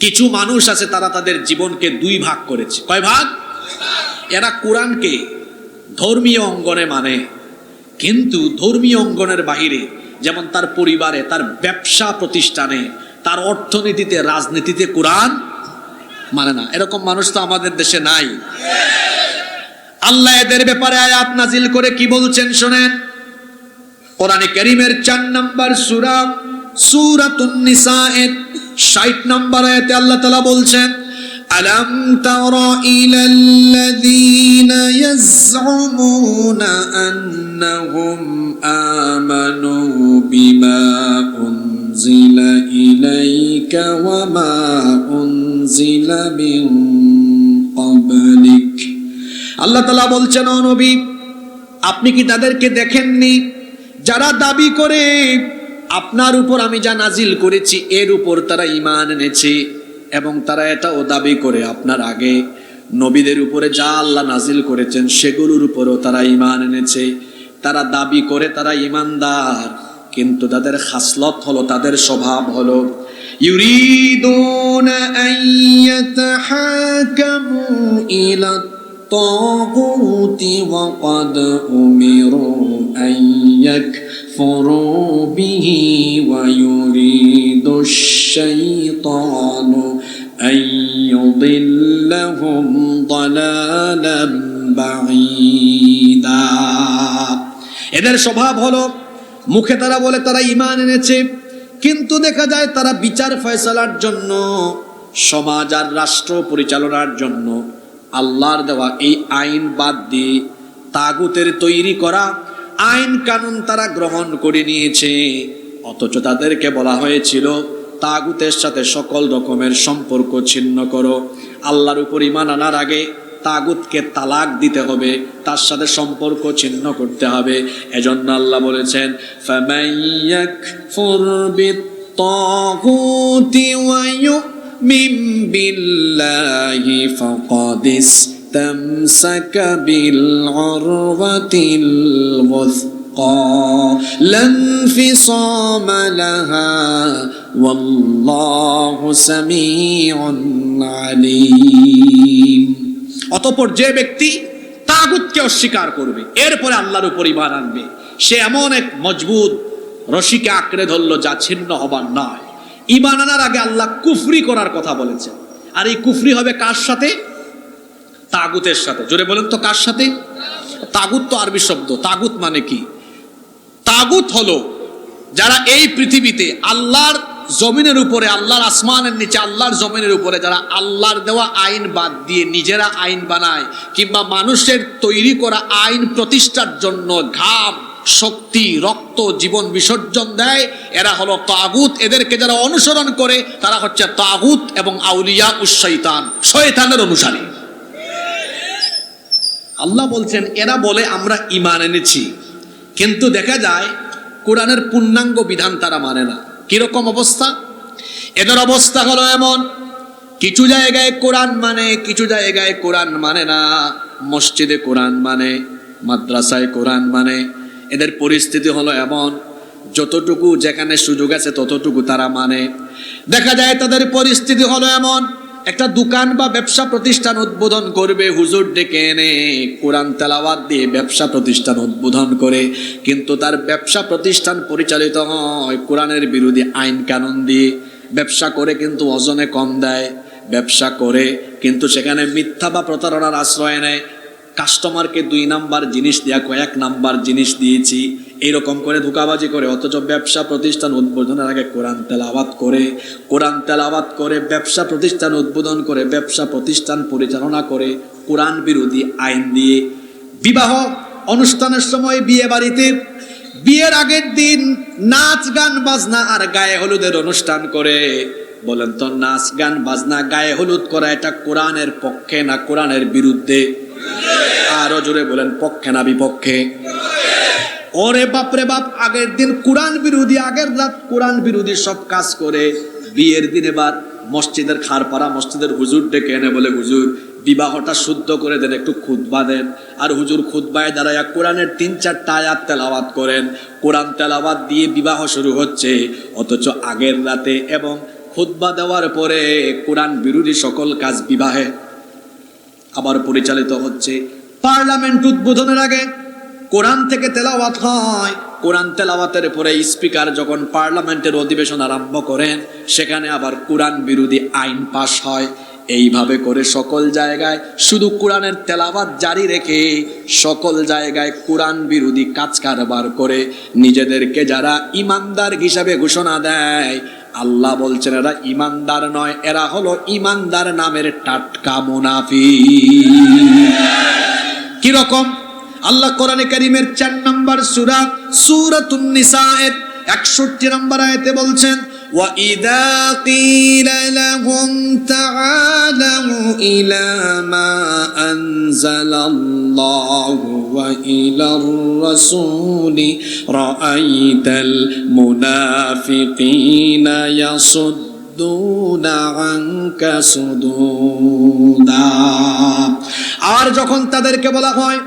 কিছু মানুষ আছে তারা তাদের জীবনকে দুই ভাগ করেছে। কয় ভাগ? এরা কোরআনকে ধর্মীয় অঙ্গনে মানে, কিন্তু ধর্মীয় অঙ্গনের বাহিরে, যেমন তার পরিবারে, তার ব্যবসা প্রতিষ্ঠানে, তার অর্থনীতিতে, রাজনীতিতে কোরআন মানে না। এরকম মানুষ তো আমাদের দেশে নাই। আল্লাহ এদের ব্যাপারে আয়াত নাজিল করে কি বলছেন শোনেন। কোরআনে কারীমের 4 নম্বর সূরা সূরাতুন নিসা এর 60 নম্বর আয়াতে আল্লাহ তাআলা বলছেন, আলাম তারা ইলাল্লাযীনা ইয়াজউমুনা আন্নাহুম আমানু বিমা উনজিলা ইলাইকা ওয়া মা উনজিলা মিন ক্বাবলিক। আল্লাহ তাআলা বলছেন, ও নবী, আপনি কি তাদেরকে দেখেননি যারা দাবি করে আপনার উপর আমি যা নাজিল করেছি এর উপর তারা ঈমান এনেছে, এবং তারা এটাও দাবি করে আপনার আগে নবীদের উপরে যা আল্লাহ নাজিল করেছেন সেগুলোর উপরও তারা ঈমান এনেছে। তারা দাবি করে তারা ঈমানদার, কিন্তু তাদের খাসলত হলো, তাদের স্বভাব হলো ইউরিদুনা আইয়াতাহাকামু ইলা তাগুতি ওয়া ক্বাদ উমিরু আইয়াকফুরু বিহি ওয়া ইউরিদুশ শাইতানু আইয়ুদিল্লাহুম দালালাম বাঈদা। এদের স্বভাব হলো মুখে তারা বলে তারা ঈমান এনেছে, কিন্তু দেখা যায় তারা বিচার ফয়সালার জন্য, সমাজ আর রাষ্ট্র পরিচালনার জন্য আল্লাহর দেওয়া এই আইন বাদ দিয়ে তাগুতের তৈরি করা আইন কানুন তারা গ্রহণ করে নিয়েছে। অথচ তাদেরকে বলা হয়েছিল তাগুতের সাথে সকল রকমের সম্পর্ক ছিন্ন করো। আল্লাহর উপর ঈমান আনার আগে তাগুতকে তালাক দিতে হবে, তার সাথে সম্পর্ক ছিন্ন করতে হবে। এজন্য আল্লাহ বলেছেন, ফামান ইয়াকফুর বিত-তাগুতি ওয়া ইউমিন বিল্লাহি ফাকাদ ইসতামসাকা বিল উরওয়াতিল ওয়াসকা লা ইনফিসামা লাহা ওয়াল্লাহু সামিউন আলীম। অতঃপর যে ব্যক্তি তাগুতকে অস্বীকার করবে, এরপরে আল্লাহর উপর ঈমান আনবে, সে এমন এক মজবুত রশিকে আঁকড়ে ধরল যা ছিন্ন হবার নয়। ঈমান আনার আগে আল্লাহ কুফরি করার কথা বলেছেন, আর এই কুফরি হবে কার সাথে? তাগুতের সাথে। জোরে বলেন তো, কার সাথে? তাগুত তো আরবি শব্দ। তাগুত মানে কি? তাগুত হলো যারা এই পৃথিবীতে আল্লাহর জমিনের উপরে, আল্লাহর আসমানের নিচে, আল্লাহর জমিনের উপরে যারা আল্লাহর দেওয়া আইন বাদ দিয়ে নিজেরা আইন বানায়, কিংবা মানুষের তৈরি করা আইন প্রতিষ্ঠার জন্য ঘাম, শক্তি, রক্ত, জীবন বিসর্জন দেয়, এরা হলো তাগুত। এদেরকে যারা অনুসরণ করে তারা হচ্ছে তাগুত এবং আউলিয়া উশ শয়তান, শয়তানের অনুসারী। আল্লাহ বলছেন এরা বলে আমরা ঈমান এনেছি, কিন্তু দেখা যায় কোরআনের পূর্ণাঙ্গ বিধান তারা মানে না। কিরকম অবস্থা? এদের অবস্থা হলো এমন, কিছু জায়গায় কোরআন মানে, কিছু জায়গায় কোরআন মানে না। মসজিদে কোরআন মানে, মাদ্রাসায় কোরআন মানে। এদের পরিস্থিতি হলো এমন, যতটুকু যেখানে সুযোগ আছে ততটুকু তারা মানে। দেখা যায় তাদের পরিস্থিতি হলো এমন, একটা দোকান বা ব্যবসা প্রতিষ্ঠান উদ্বোধন করবে, হুজুর ডেকে এনে কোরআন তেলাওয়াত দিয়ে ব্যবসা প্রতিষ্ঠান উদ্বোধন করে, কিন্তু তার ব্যবসা প্রতিষ্ঠান পরিচালিত হয় কোরআনের বিরোধী আইন কানুন দিয়ে। ব্যবসা করে কিন্তু ওজনে কম দেয়, ব্যবসা করে কিন্তু সেখানে মিথ্যা বা প্রতারণার আশ্রয় নেয়। কাস্টমারকে 2 নাম্বার জিনিস দেয়া 1 নাম্বার জিনিস দিয়েছি, এইরকম করে ধোঁকাবাজি করে। অথচ ব্যবসা প্রতিষ্ঠান উদ্বোধনের আগে কোরআন তেলাওয়াত করে, কোরআন তেলাওয়াত করে ব্যবসা প্রতিষ্ঠান উদ্বোধন করে, ব্যবসা প্রতিষ্ঠান পরিচালনা করে কোরআন বিরোধী আইন দিয়ে। বিবাহ অনুষ্ঠানের সময়, বিয়ে বাড়িতে বিয়ের আগের দিন নাচ গান বাজনা আর গায়ে হলুদের অনুষ্ঠান করে। বলেন তো, নাচ গান বাজনা গায়ে হলুদ করা এটা কোরআনের পক্ষে না কোরআনের বিরুদ্ধে? আরো জোরে বলেন, পক্ষে না বিপক্ষে? ওরে বাপরে বাপ, আগের দিন কোরআন বিরোধী, আগের রাত কোরআন বিরোধী সব কাজ করে, বিয়ের দিন এবার মসজিদের খারপাড়া মসজিদের হুজুর ডেকে এনে বলে, হুজুর বিবাহটা শুদ্ধ করে দেন, একটু খুতবা দেন। আর হুজুর খুতবায় দাঁড়ায়া কোরআনের 3-4টা আয়াত তেলাওয়াত করেন। কোরআন তেলাওয়াত দিয়ে বিবাহ শুরু হচ্ছে, অথচ আগের রাতে এবং খুতবা দেওয়ার পরে কোরআন বিরোধী সকল কাজ বিবাহে আবার পরিচালিত হচ্ছে। পার্লামেন্ট উদ্বোধনের আগে কোরআন থেকে তেলাওয়াত হয়, কোরআন তেলাওয়াতের পরে স্পিকার যখন পার্লামেন্টের অধিবেশন আরম্ভ করেন সেখানে আবার কোরআন বিরোধী আইন পাশ হয়। এইভাবে করে সকল জায়গায় শুধু কোরআনের তেলাওয়াত জারি রেখে সকল জায়গায় কোরআন বিরোধী কাজ কারবার করে নিজেদেরকে যারা ইমানদার হিসাবে ঘোষণা দেয়, আল্লাহ বলছেন এরা ইমানদার নয়, এরা হলো ইমানদার নামের টাটকা মুনাফিক। কিরকম? আল্লাহ কোরআনে কারীমের 4 নম্বর সূরা সূরাতুন নিসায়ের 61 নম্বর আয়াতে বলছেন, وَإِذَا قِيلَ لَهُمْ تَعَالَوْا إِلَى مَا أَنزَلَ اللَّهُ وَإِلَى الرَّسُولِ رَأَيْتَ الْمُنَافِقِينَ يَصُدُّونَ عَنكَ صُدُودًا। আর যখন তাদেরকে বলা হয়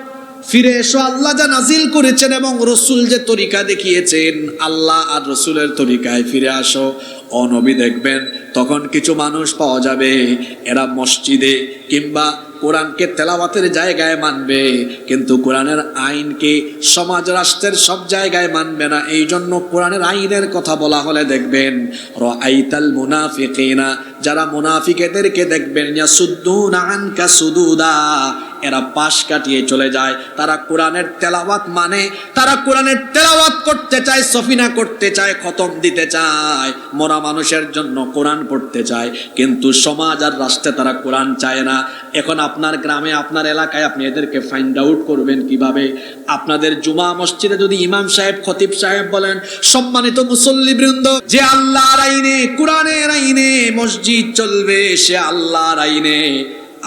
ফিরে এসো, আল্লাহ যা নাজিল করেছেন এবং রসুল যে তরিকা দেখিয়েছেন, আল্লাহ আর রসুলের তরিকায় ফিরে আসো, ও নবী দেখবেন তখন কিছু মানুষ পাওয়া যাবে এরা মসজিদে কিংবা কোরআনকে তেলাওয়াতের জায়গায় মানবে, কিন্তু কোরআনের আইনকে সমাজ রাষ্ট্রের সব জায়গায় মানবে না। এই জন্য কোরআনের আইনের কথা বলা হলে দেখবেন রাআইতাল মুনাফিকিনা, যারা মুনাফিকদেরকে দেখবেন ইয়াসুদ্দুনা আনকা সুদুদা, এরা পাশ কাটিয়ে চলে যায়। তারা কোরআনের তেলাওয়াত মানে, তারা কোরআনের তেলাওয়াত করতে চায়, সফিনা করতে চায়, খতম দিতে চায়, মরা মানুষের জন্য কোরআন পড়তে চায়, কিন্তু সমাজ আর রাষ্ট্রে তারা কোরআন চায় না। এখন আপনার গ্রামে আপনার এলাকায় আপনি এদেরকে ফাইন্ড আউট করবেন কিভাবে? আপনাদের জুমা মসজিদে যদি ইমাম সাহেব খতিব সাহেব বলেন, সম্মানিত মুসল্লিবৃন্দ, যে আল্লাহর আইনে কোরআনের আইনে মসজিদ চলবে, সে আল্লাহর আইনে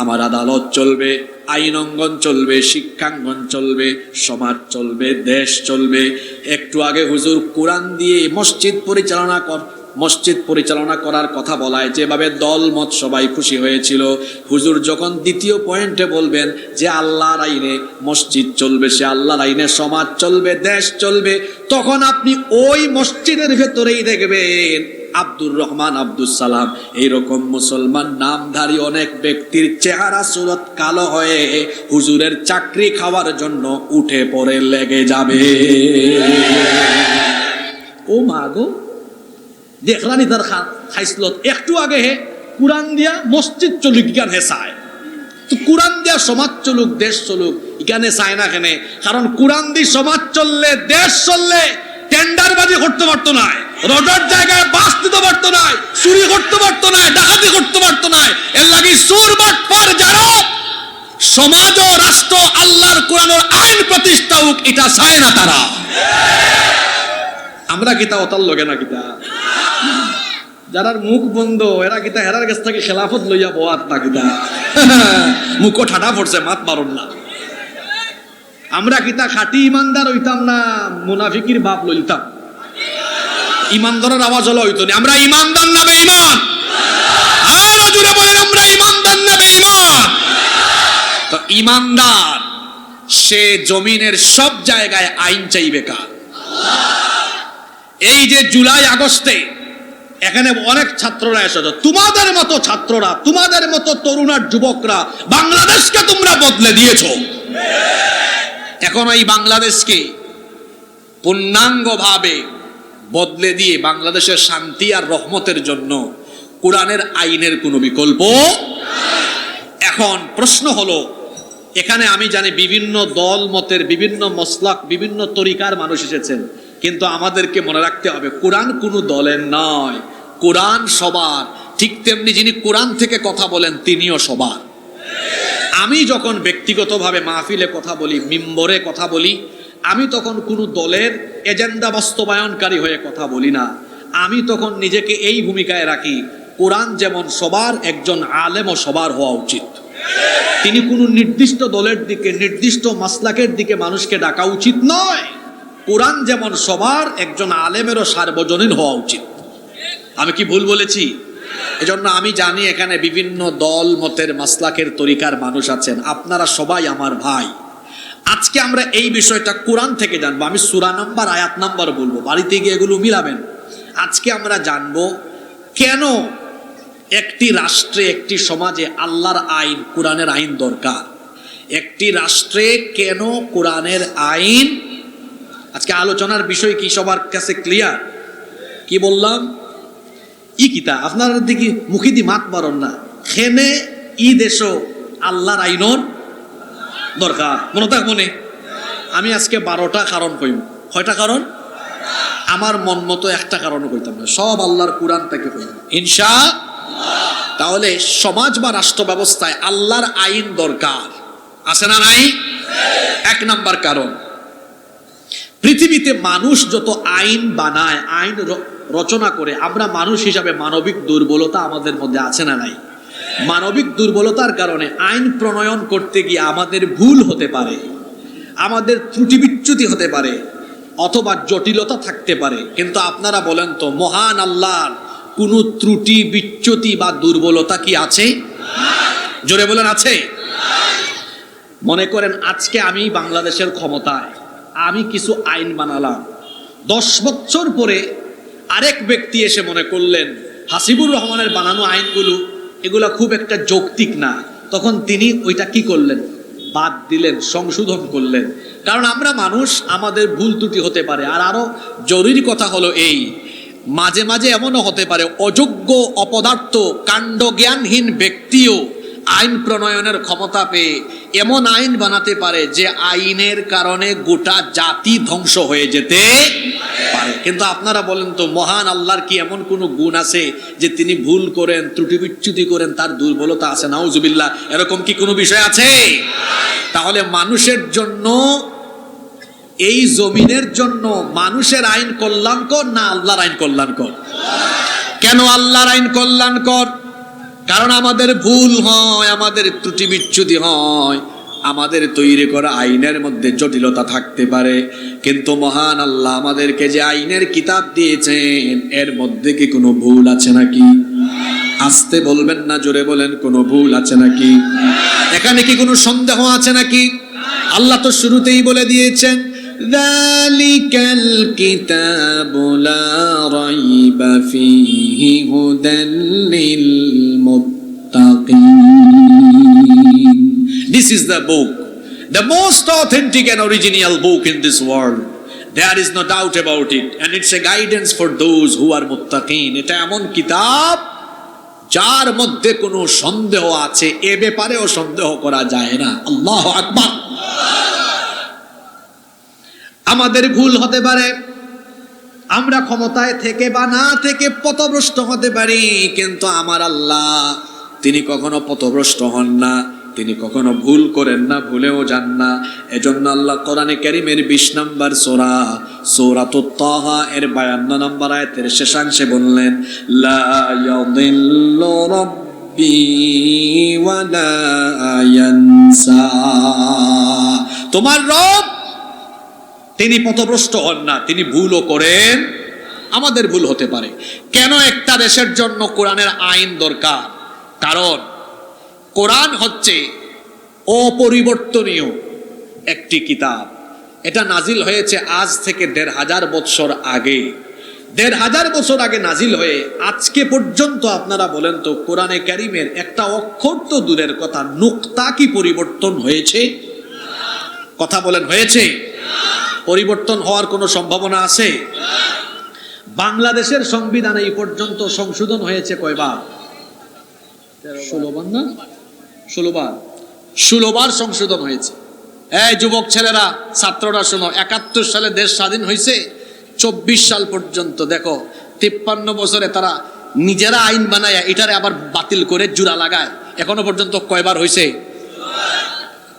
আমার আদালত চলবে, আইন অঙ্গন চলবে, শিক্ষাঙ্গন চলবে, সমাজ চলবে, দেশ চলবে। একটু আগে হুজুর কোরআন দিয়ে মসজিদ পরিচালনা করার কথা বলায় যেভাবে দল মত সবাই খুশি হয়েছিল, হুজুর যখন দ্বিতীয় পয়েন্টে বলবেন যে আল্লাহর আইনে মসজিদ চলবে, সে আল্লাহর আইনে সমাজ চলবে, দেশ চলবে, তখন আপনি ওই মসজিদের ভেতরেই দেখবেন আব্দুর রহমান, আব্দুল সালাম এইরকম মুসলমান নামধারী অনেক ব্যক্তির চেহারা সুরত কালো হয়ে হুজুরের চাকরি খাওয়ার জন্য উঠে পড়ে লেগে যাবে। ও মা গো, দেখলানি তার খাইসলত একটু আগে হে কোরআন দিয়া মসজিদ চলুক ইকান হে চায়, তো কোরআন দিয়া সমাজ চলুক, দেশ চলুক ইকানে চায় না কেনে? কারণ কোরআন দিয়ে সমাজ চললে, দেশ চললে টেন্ডারবাজি করতে পারতো না, রোডের জায়গায় বাস দিতে পারতো না, চুরি করতে পারতো না, ডাকাতি করতে পারতো না। এর লাগি চোর বাটপার যারা সমাজ ও রাষ্ট্র আল্লাহর কোরআনের আইন প্রতিষ্ঠা হোক এটা চায় না তারা। আমরা কিতা অতাল লগে না কিতা, যারার মুখ বন্ধ এরা কিতা হেরার কাছ থেকে খেলাফত লইয়া বোয়াত না কিতা, মুখও ঠাডা পড়ছে, মাত মারুন না। আমরা কিতা খাঁটি ইমানদার হইতাম না মুনাফিকির বাপ লইতাম? ইমানদারের আওয়াজ হলো হইতো না। আমরা ইমানদার না বেঈমান? আরো জোরে বলেন, আমরা ইমানদার না বেঈমান? তো ইমানদার সে জমিনের সব জায়গায় আইন চাইবে কার? এই যে জুলাই আগস্টে এখানে অনেক ছাত্ররা এসেছে, তোমাদের মতো ছাত্ররা, তোমাদের মতো তরুণ আর যুবকরা বাংলাদেশকে তোমরা বদলে দিয়েছো। এখন এই বাংলাদেশকে পূর্ণাঙ্গভাবে বদলে দিয়ে বাংলাদেশের শান্তি আর রহমতের জন্য কোরআনের আইনের কোনো বিকল্প। এখন প্রশ্ন হলো, এখানে আমি জানি বিভিন্ন দল মতের, বিভিন্ন মসলাক, বিভিন্ন তরিকার মানুষ এসেছেন, কিন্তু আমাদেরকে মনে রাখতে হবে কোরআন কোনো দলের নয়, কোরআন সবার। ঠিক তেমনি যিনি কোরআন থেকে কথা বলেন তিনিও সবার। আমি যখন ব্যক্তিগতভাবে মাহফিলে কথা বলি, মিম্বরে কথা বলি, আমি তখন কোনো দলের এজেন্ডা বাস্তবায়নকারী হয়ে কথা বলি না। আমি তখন নিজেকে এই ভূমিকায় রাখি, কোরআন যেমন সবার, একজন আলেমও সবার হওয়া উচিত। তিনি কোনো নির্দিষ্ট দলের দিকে, নির্দিষ্ট মাসলাকের দিকে মানুষকে ডাকা উচিত নয়। কোরআন যেমন সবার, একজন আলেমেরও সার্বজনীন হওয়া উচিত। আমি কি ভুল বলেছি? এজন্য আমি জানি এখানে বিভিন্ন দল মতের মাসলাকের তরিকার মানুষ আছেন, আপনারা সবাই আমার ভাই। আজকে আমরা এই বিষয়টা কোরআন থেকে জানবো। আমি সূরা নাম্বার, আয়াত নাম্বার বলবো, বাড়িতে গিয়ে এগুলো মিলাবেন। আজকে আমরা জানবো কেন একটি রাষ্ট্রে, একটি সমাজে আল্লাহর আইন, কোরআনের আইন দরকার? একটি রাষ্ট্রে কেন কোরআনের আইন? আজকে আলোচনার বিষয় কি সবার কাছে ক্লিয়ার? কি বললাম? ই কিতা আপনার দিকে মুখিদি মাত মারন না, খেনে ই দেশ আল্লাহর আইনর দরকার। মনে থাক মনে, আমি আজকে 12টা কারণ কইম। কয়টা কারণ? আমার মন মতো একটা কারণও কইতাম না, সব আল্লাহর কোরআন থেকে কইম ইনশাআল্লাহ। তাহলে সমাজ বা রাষ্ট্র ব্যবস্থায় আল্লাহর আইন দরকার, আছে না নাই? 1 নাম্বার কারণ, পৃথিবীতে মানুষ যত আইন বানায়, আইন রচনা করে, আমরা মানুষ হিসাবে মানবিক দুর্বলতা আমাদের মধ্যে আছে না নাই? মানবিক দুর্বলতার কারণে আইন প্রণয়ন করতে গিয়ে আমাদের ভুল হতে পারে, আমাদের ত্রুটি বিচ্যুতি হতে পারে, অথবা জটিলতা থাকতে পারে। কিন্তু আপনারা বলেন তো, মহান আল্লাহর কোনো ত্রুটি বিচ্যুতি বা দুর্বলতা কি আছে? জোরে বলেন, আছে? মনে করেন আজকে আমি বাংলাদেশের ক্ষমতায়, আমি কিছু আইন বানালাম, 10 বছর পরে আরেক ব্যক্তি এসে মনে করলেন হাসিবুর রহমানের বানানো আইনগুলো এগুলা খুব একটা যৌক্তিক না, তখন তিনি ওইটা কি করলেন? বাদ দিলেন, সংশোধন করলেন। কারণ আমরা মানুষ, আমাদের ভুল ত্রুটি হতে পারে। আর আরো জরুরি কথা হলো এই, মাঝে মাঝে এমনও হতে পারে অযোগ্য, অপদার্থ, কাণ্ড জ্ঞানহীন ব্যক্তিও আইন প্রণয়নের ক্ষমতা পেয়ে এমন আইন বানাতে পারে যে আইনের কারণে গোটা জাতি ধ্বংস হয়ে যেতে পারে। কিন্তু আপনারা বলেন তো, মহান আল্লাহর কি এমন কোনো গুণ আছে যে তিনি ভুল করেন, ত্রুটি বিচ্যুতি করেন, তার দুর্বলতা আছে? নাউজুবিল্লাহ, এরকম কি কোনো বিষয় আছে? তাহলে মানুষের জন্য, এই জমিনের জন্য মানুষের আইন কল্যাণকর না আল্লাহর আইন কল্যাণকর? কেন আল্লাহর আইন কল্যাণকর? কারণ আমাদের ভুল হয়, আমাদের ত্রুটি বিচ্যুতি হয়, আমাদের তৈরি করা আইনের মধ্যে জটিলতা থাকতে পারে। কিন্তু মহান আল্লাহ আমাদেরকে যে আইনের কিতাব দিয়েছেন, এর মধ্যে কি কোনো ভুল আছে নাকি? আস্তে বলবেন না, জোরে বলেন, কোনো ভুল আছে নাকি? এখানে কি কোনো সন্দেহ আছে নাকি? আল্লাহ তো শুরুতেই বলে দিয়েছেন, যালিকাল কিতাবু লা রাইবা ফীহি হুদাল লিল মুত্তাকিন। This is the book, the most authentic and original book in this world. There is no doubt about it, and it's a guidance for those who are muttaqin. এটা এমন কিতাব যার মধ্যে কোনো সন্দেহ আছে, এ ব্যাপারেও সন্দেহ করা যায় না। আল্লাহু আকবার। আমাদের ভুল হতে পারে, আমরা ক্ষমতায় থেকে বা না থেকে পথভ্রষ্ট হতে পারি, কিন্তু আমার আল্লাহ, তিনি কখনো পথভ্রষ্ট হন না, তিনি কখনো ভুল করেন না, ভুলেও যান না। এজন্য আল্লাহ কোরআনে কারীমের 20 নম্বর সূরা, সূরাতুত তাহা এর 52 নম্বর আয়াতের শেষাংশে বললেন, লা ইয়াদিল্লু রাব্বি ওয়া লা ইয়ানসা। তোমার রব, তিনি পথভ্রষ্ট হন না, তিনি ভুলও করেন, আমাদের ভুল হতে পারে। কেন একটা দেশের জন্য কোরআনের আইন দরকার? কারণ কোরআন হচ্ছে অপরিবর্তনীয় একটি কিতাব। এটা নাজিল হয়েছে আজ থেকে 1500 বছর আগে। 1500 বছর আগে নাজিল হয়ে আজকে পর্যন্ত আপনারা বলেন তো, কোরআনে কারীমের একটা অক্ষর তো দূরের কথা, নুকতা কি পরিবর্তন হয়েছে? কথা বলেন, হয়েছে? পরিবর্তন হওয়ার কোনো সম্ভাবনা আছে? বাংলাদেশের সংবিধান এই পর্যন্ত সংশোধন হয়েছে কয়বার? 16 বার না? 16 বার। 16 বার সংশোধন হয়েছে। এই যুবক ছেলেরা, ছাত্ররা শোনো, 71 সালে দেশ স্বাধীন হয়েছে, 24 সাল পর্যন্ত দেখো 53 বছরে তারা নিজেরা আইন বানায় এটারে আবার বাতিল করে জোড়া লাগায়। এখনো পর্যন্ত কয়বার হয়েছে?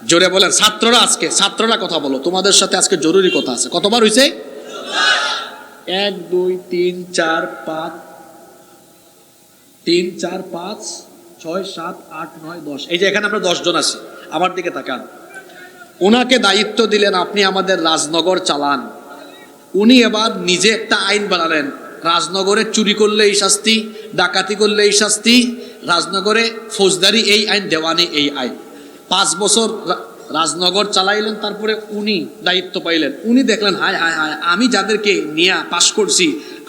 জোরে বলেন ছাত্ররা, আজকে ছাত্ররা কথা বলো, তোমাদের সাথে আজকে জরুরি কথা আছে। কতবার হয়েছে? 1 2 3 4 5 3 4 5 6 7 8 9 10। এই যে এখানে আমরা 10 জন আছি, আমার দিকে তাকান। ওনাকে দায়িত্ব দিলেন আপনি আমাদের রাজনগর চালান। উনি এবার নিজে একটা আইন বানালেন, রাজনগরে চুরি করলে এই শাস্তি, ডাকাতি করলে এই শাস্তি, রাজনগরে ফৌজদারি এই আইন, দেওয়ানি এই আইন। 5 বছর রাজনগর চালাইলেন, তারপরে উনি দায়িত্ব পাইলেন। উনি দেখলেন, হায় হায় হায়, আমি যাদেরকে নিয়ে পাশ করছি,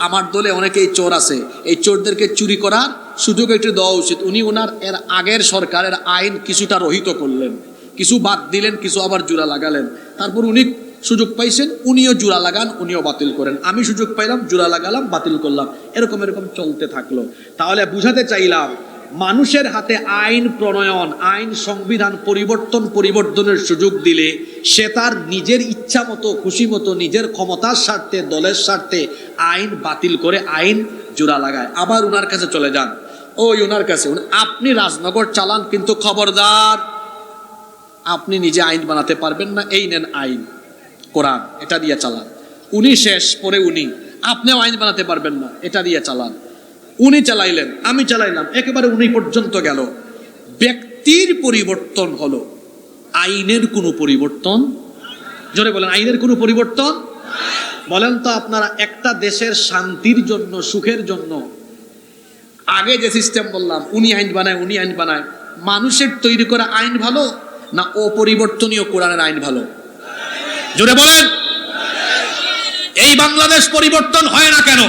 আমার দলে অনেকেই চোর আছে, এই চোরদেরকে চুরি করার সুযোগ একটু দেওয়া উচিত। উনি ওনার এর আগের সরকারের আইন কিছুটা রহিত করলেন, কিছু বাদ দিলেন, কিছু আবার জোড়া লাগালেন। তারপর উনি সুযোগ পাইছেন, উনিও জোড়া লাগান, উনিও বাতিল করেন। আমি সুযোগ পাইলাম, জোড়া লাগালাম, বাতিল করলাম, এরকম এরকম চলতে থাকলো। তাহলে বুঝাতে চাইলাম, মানুষের হাতে আইন প্রণয়ন, আইন সংবিধান পরিবর্তনের সুযোগ দিলে সে তার নিজের ইচ্ছা মতো, খুশি মতো, নিজের ক্ষমতার স্বার্থে, দলের স্বার্থে আইন বাতিল করে আইন জোড়া লাগায়। আবার উনার কাছে চলে যান, ওই উনার কাছে, আপনি রাজনগর চালান, কিন্তু খবরদার আপনি নিজে আইন বানাতে পারবেন না, এই নেন আইন কোরআন, এটা দিয়ে চালান। উনি শেষ, পরে উনি, আপনিও আইন বানাতে পারবেন না, এটা দিয়ে চালান। উনি চালাইলেন, আমি চালাইলাম, একেবারে উনি পর্যন্ত গেল। ব্যক্তির পরিবর্তন হলো, আইনের কোনো পরিবর্তন, জোরে বলেন, আইনের কোনো পরিবর্তন। বলেন তো আপনারা, একটা দেশের শান্তির জন্য, সুখের জন্য আগে যে সিস্টেম বললাম, উনি আইন বানায়, উনি আইন বানায়, মানুষের তৈরি করা আইন ভালো না অপরিবর্তনীয় কোরআনের আইন ভালো? জোরে বলেন। এই বাংলাদেশ পরিবর্তন হয় না কেন?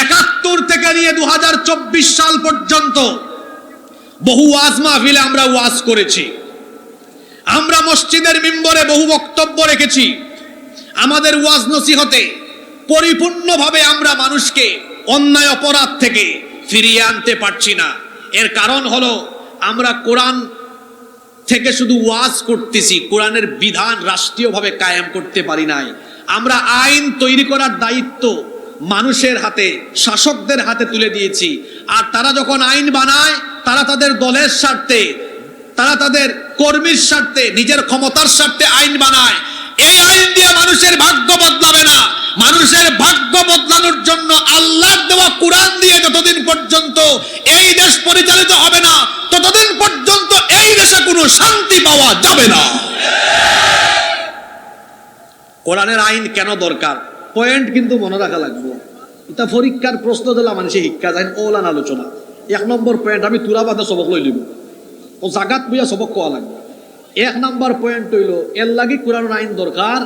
৭১ থেকে নিয়ে ২০২৪ সাল পর্যন্ত বহু ওয়াজ মাহফিলে আমরা ওয়াজ করেছি, আমরা মসজিদের মিম্বরে বহু বক্তব্য রেখেছি। আমাদের ওয়াজ নসিহতে পরিপূর্ণভাবে আমরা মানুষকে অন্যায় অপরাধ থেকে ফিরিয়ে আনতে পারছি না। এর কারণ হলো, আমরা কোরআন থেকে শুধু ওয়াজ করতেছি, কোরআনের বিধান রাষ্ট্রীয়ভাবে কায়েম করতে পারি নাই। আমরা আইন তৈরি করার দায়িত্ব মানুষের হাতে, শাসকদের হাতে তুলে দিয়েছি। আর তারা যখন আইন বানায়, তারা তাদের দলের স্বার্থে, তারা তাদের কর্মীর স্বার্থে, নিজের ক্ষমতার স্বার্থে আইন বানায়। এই আইন দিয়ে মানুষের ভাগ্য বদলাবে না। মানুষের ভাগ্য বদলানোর জন্য আল্লাহর দেওয়া কোরআন দিয়ে যতদিন পর্যন্ত এই দেশ পরিচালিত হবে না, ততদিন পর্যন্ত এই দেশে কোনো শান্তি পাওয়া যাবে না। কোরআনের আইন কেন দরকার, পয়েন্ট কিন্তু মনে রাখা লাগবে। এটা পরীক্ষার প্রশ্ন দিলা মানুষে শিক্ষা যায় ওলান আলোচনা। ১ নম্বর পয়েন্ট, আমি তুরা বাদে সবক লই লিব, ও জাগাত বইয়া সবক কোয়া লাগবে। ১ নম্বর পয়েন্ট হইল, এর লাগি কোরআনের আইন দরকার,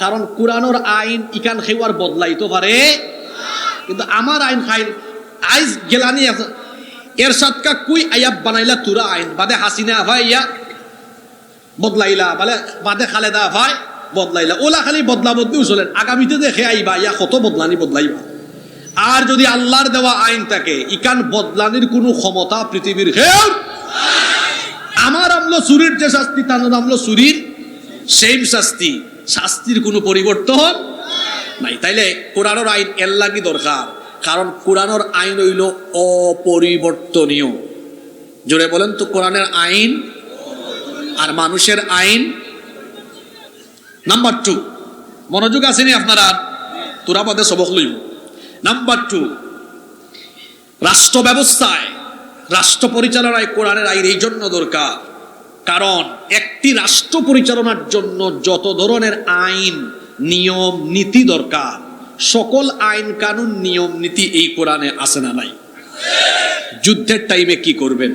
কারণ কোরআনের আইন ইকান খেওয়ার বদলাইতে পারে, কিন্তু আমার আইন খাইল আইজ গেলানি আছে। এর সাতকা কুই আয়াব বানাইলা তুরা আইন, বাদে হাসিনা ভাই ইয়া বদলাইলা, বাদে খালেদা ভাই বদলাইলা, ওলা খালি বদলা বদলিও চলেন, আগামীতে দেখে আইবা ইয়া কত বদলানি বদলাইবা। আর যদি আল্লাহর দেওয়া আইন থাকে, ইকান বদলানির কোনো ক্ষমতা পৃথিবীর হেউ। আমার আমলো চুরির যে শাস্তি, তার আমলো চুরির সেম শাস্তি, শাস্তির কোনো পরিবর্তন নাই। তাইলে কোরআনের আইন এর লাগি দরকার, কারণ কোরআনের আইন হইল অপরিবর্তনীয়। জোরে বলেন তো, কোরআনের আইন আর মানুষের আইন। নাম্বার 2, মনোযোগ আসেনি আপনারা, তোরা বাদে সবক লইব। নাম্বার 2, রাষ্ট্র ব্যবস্থায়, রাষ্ট্র পরিচালনায় কোরআনের আইন এই জন্য দরকার, কারণ একটি রাষ্ট্র পরিচালনার জন্য যত ধরনের আইন, নিয়ম, নীতি দরকার, সকল আইন, কানুন, নিয়ম, নীতি এই কোরআনে আছে না নাই? যুদ্ধের টাইমে কি করবেন,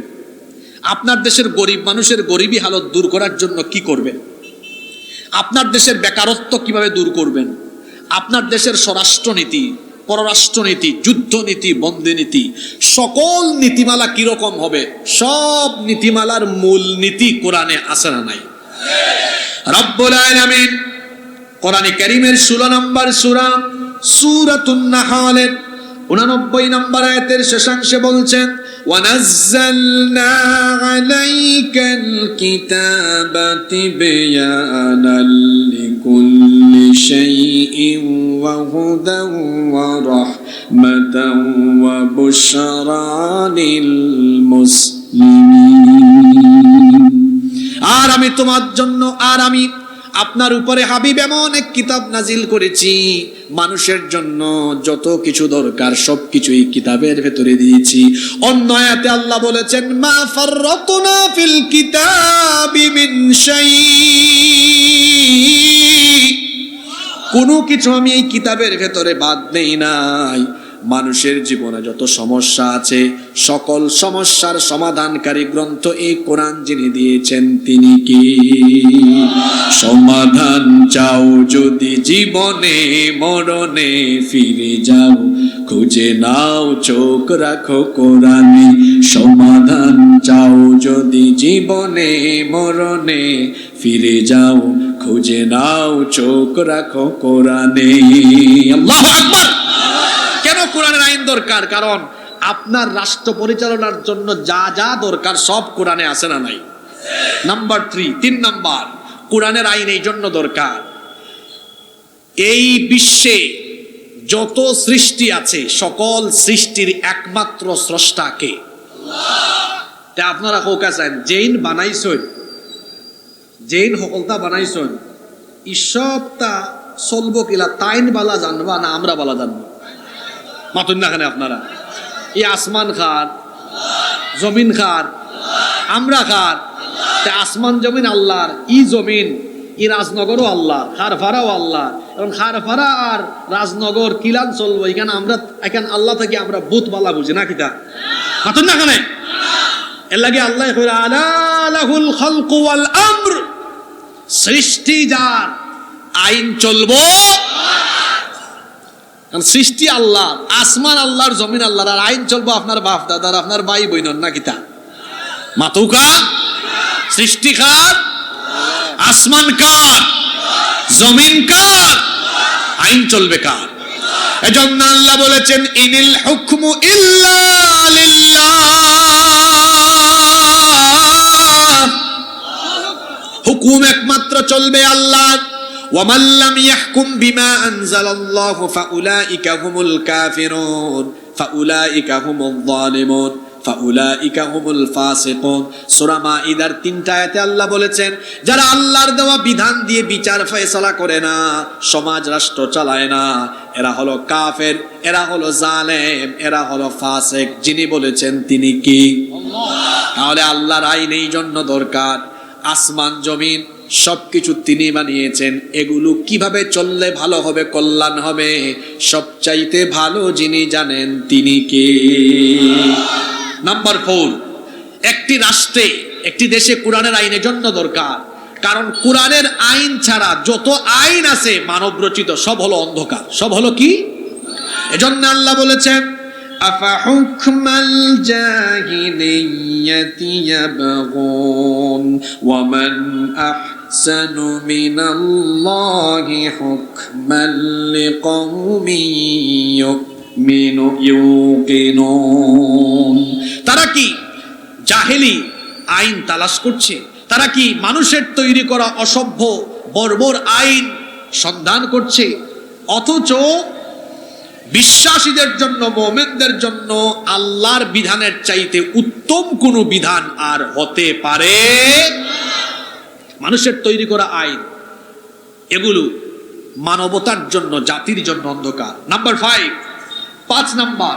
আপনার দেশের গরিব মানুষের গরিবী হালত দূর করার জন্য কি করবেন, আপনার দেশের বেকারত্ব কিভাবে দূর করবেন, আপনার দেশের স্বরাষ্ট্রনীতি, পররাষ্ট্রনীতি, যুদ্ধনীতি, বন্দিনীতি, সকল নীতিমালা কিরকম হবে, সব নীতিমালার মূল নীতি কোরআনে আছে না নাই? রব্বুল আলামিন কোরআনে কারীমের 16 নম্বর সূরা সূরাতুন নাহলের 89 নম্বর আয়াতের শেষাংশে বলছেন, وَنَزَّلْنَا عَلَيْكَ الْكِتَابَ تِبْيَانًا لِكُلِّ شَيْءٍ وَهُدًى وَرَحْمَةً وَبُشْرَى لِلْمُسْلِمِينَ। আর আমি তোমার জন্য, আর আমি আপনার উপরে হাবিব এমন এক কিতাব নাজিল করেছি, মানুষের জন্য যত কিছু দরকার সবকিছু এই কিতাবের ভেতরে দিয়েছি। অন্য আয়াতে আল্লাহ বলেছেন, মা ফাররাতনা ফিল কিতাবি মিন শাই, কোনো কিছু আমি এই কিতাবের ভেতরে বাদ দেই নাই। মানুষের জীবনে যত সমস্যা আছে সকল সমস্যার সমাধানকারী গ্রন্থ এই কোরআন যিনি দিয়েছেন তিনি কি? সমাধান চাও যদি জীবনে মরণে ফিরে যাও, খুঁজে নাও চোখ রাখো কোরআনে। সমাধান চাও যদি জীবনে মরণে ফিরে যাও, খুঁজে নাও চোখ রাখো কোরআনে। আল্লাহু আকবার। কেন কোরআনের আইন দরকার? কারণ আপনার রাষ্ট্র পরিচালনার জন্য যা যা দরকার সব কোরআনে আছে না নাই? নাম্বার 3 নাম্বার, কোরআনের আইন এই জন্য দরকার, এই বিশ্বে যত সৃষ্টি আছে সকল সৃষ্টির একমাত্র স্রষ্টা কে? তা আপনারা হোকা চান জৈন বানাইছেন, জৈন সকলতা বানাইছেন, ঈশ্বরটা চলব কিলা তাইন বালা জানবা না আমরা বালা জানবো? মাতুন না কেন আপনারা? এই আসমান খার, জমিন খার, আমরা খার। তা আসমান জমিন আল্লাহর, ই জমিন ই রাজনগরও আল্লাহ, খারফারাও আল্লাহ। এখন খারফারা আর রাজনগর কিলান চলবো এখানে আমরা, এখানে আল্লাহ থেকে আমরা বুত বালা বুঝি না কিতা? মাতুন না কেন? এর লাগে আল্লাহ কইরা আলা লাহুল খালকু ওয়াল আমর, সৃষ্টি যার আইন চলবো। সৃষ্টি আল্লাহ, আসমান আল্লাহর, জমিন আল্লাহর, আর আইন চলবো আপনার বাপ দাদার, আপনার ভাই বইনর না কিতা? মাতুকা সৃষ্টি কার? আসমান কার? জমিন কার? আইন চলবে কার? এজন্য আল্লাহ বলেছেন ইনিল হুকমু ইল্লা লিল্লাহ, হুকুম একমাত্র চলবে আল্লাহ। ওয়ামান লাম ইয়াহকুম বিমা আনজালাল্লাহু ফাউলাইকা হুমুল কাফিরুন ফাউলাইকা হুমুল যালিমুন ফাউলাইকা হুমুল ফাসিকুন। সূরা মাইদার 3টা আয়াতে আল্লাহ বলেছেন যারা আল্লাহর দেওয়া বিধান দিয়ে বিচার ফয়সালা করে না, সমাজ রাষ্ট্র চালায় না, এরা হলো কাফের, এরা হলো জালেম, এরা হলো ফাসিক। যিনি বলেছেন তিনি কি? আল্লাহ। তাহলে আল্লাহর আইন এই জন্য দরকার। আসমান জমিন সবকিছু তিনি বানিয়েছেন, এগুলো কিভাবে চললে ভালো হবে, কল্যাণ হবে, সবচাইতে ভালো যিনি জানেন তিনি কে? নাম্বার 4, একটি রাষ্ট্রে, একটি দেশে কোরআনের আইনের জন্য দরকার। কারণ কোরআনের আইন ছাড়া যত আইন আছে মানব রচিত সব হলো অন্ধকার, সব হলো কি? এজন্য আল্লাহ বলেছেন আফা হুকমাল জাহিলিয়াতি ইয়াবগুন ওয়া মান আহসানু মিনাল্লাহি হুকমান লিকওমিন ইউকিনুন। তারা কি জাহেলি আইন তালাশ করছে? তারা কি মানুষের তৈরি করা অসভ্য বর্বর আইন সন্ধান করছে? অথচ বিশ্বাসীদের জন্য, মুমিনদের জন্য আল্লাহর বিধানের চাইতে উত্তম কোন বিধান আর হতে পারে? মানুষের তৈরি করা আইন এগুলো মানবতার জন্য, জাতির জন্য অন্ধকার। নাম্বার 5 নাম্বার,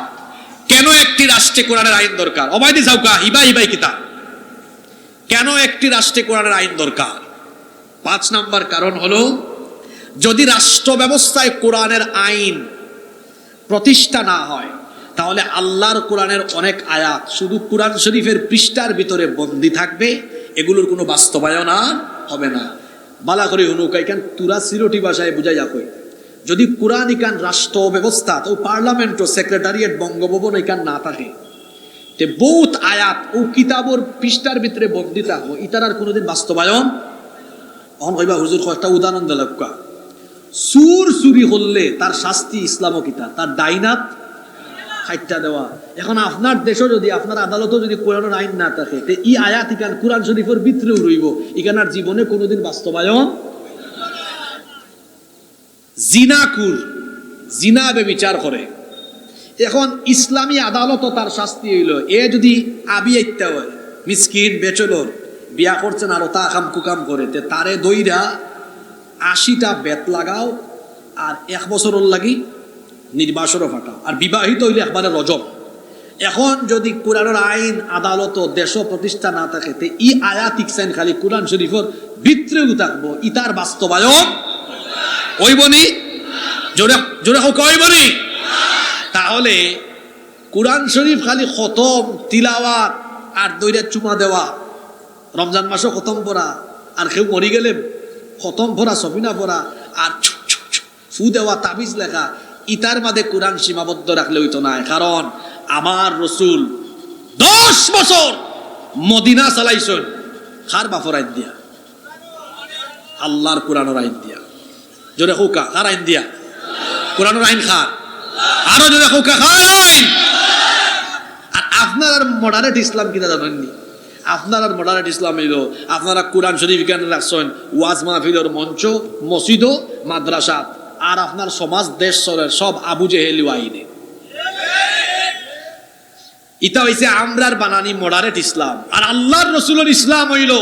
কেন একটি রাষ্ট্রে কোরআনের আইন দরকার? অবাইদি যাওকা ইবাই কিতা, কেন একটি রাষ্ট্রে কোরআনের আইন দরকার? 5 নাম্বার কারণ হলো, যদি রাষ্ট্র ব্যবস্থায় কোরআনের আইন প্রতিষ্ঠা না হয় তাহলে আল্লাহর কোরআনের অনেক আয়াত শুধু কোরআন শরীফের পৃষ্ঠার ভিতরে বন্দী থাকবে, এগুলোর কোনো বাস্তবায়ন আর হবে না। বালা করে হুনুকা ইকান তুরা সিরোটি ভাষায় বুঝাই যাবে, যদি কোরআন ইকান রাষ্ট্র ব্যবস্থা তো পার্লামেন্ট ও সেক্রেটারিয়েট বঙ্গভবন ইকান না থাকে, তে বহুত আয়াত ও কিতাবর পৃষ্ঠার ভিতরে বন্দী থাকবো, ইতার আর কোনোদিন বাস্তবায়ন অন হইবা। হুজুর একটা উদাহরণ দিলাম, সুর চুরি করলে তার শাস্তি ইসলাম কিতা, তার ডাইনাত খাইটা দেওয়া। এখন আপনার দেশও যদি, আপনার আদালতও যদি কোরআনের আইন না থাকে, তে ই আয়াত ইকান কোরআন শরীফের ভিতরেও রইব, ইকান আর জীবনে কোনোদিন বাস্তবায়ন। জিনাকুর জিনা বেবিচার করে, এখন ইসলামী আদালত তার শাস্তি হইল, এ যদি আবি আইতে হয়, মিসকিন বেচলর বিয়া করছেন আর তা কাম কুকাম করে, তে তারে দইরা 80টা বেত লাগাও আর 1 বছরের লাগি নির্বাসনও ফাটাও, আর বিবাহিত হইলে একবারে রজব। এখন যদি কোরআনের আইন আদালত দেশ প্রতিষ্ঠা না থাকে, তে ই আয়াত ইকসাইন খালি কোরআন শরীফের ভিতরেও থাকবো, ইতার বাস্তবায়ন ওইবনি। জোরে জোরে হোক ওইবনি। তাহলে কোরআন শরীফ খালি খতম তিলাওয়াত আর দইরা চুমা দেওয়া, রমজান মাসও খতম পড়া, আর কেউ মরি গেলে খতম পড়া সফিনা পড়া, আর ফু দেওয়া তাবিজ লেখা, ইতার মাঝে কোরআন সীমাবদ্ধ রাখলে হইতো না। কারণ আমার রসুল 10 বছর মদিনা চালাইছেন খার বাফর আইন দিয়া, আল্লাহর কোরআনের আইন দিয়া। জোরে হোকা খার আইন দিয়া, কোরআনের আইন খার, আরো জোরে হোকা খার আইন। আর আপনার মডারেট ইসলাম কিনা জানেননি? আপনার মডারেট ইসলাম হইল আপনারা কোরআন শরীফ এখানে রাখছেন ওয়াজ মাহফিলের মঞ্চ, মসজিদ, মাদ্রাসা, আর আপনার সমাজ দেশ চলের সব আবু জেহেলি আইনে। ইটা হইছে আমরার বানানি মডারেট ইসলাম। আর আল্লাহর রসুলের ইসলাম হইল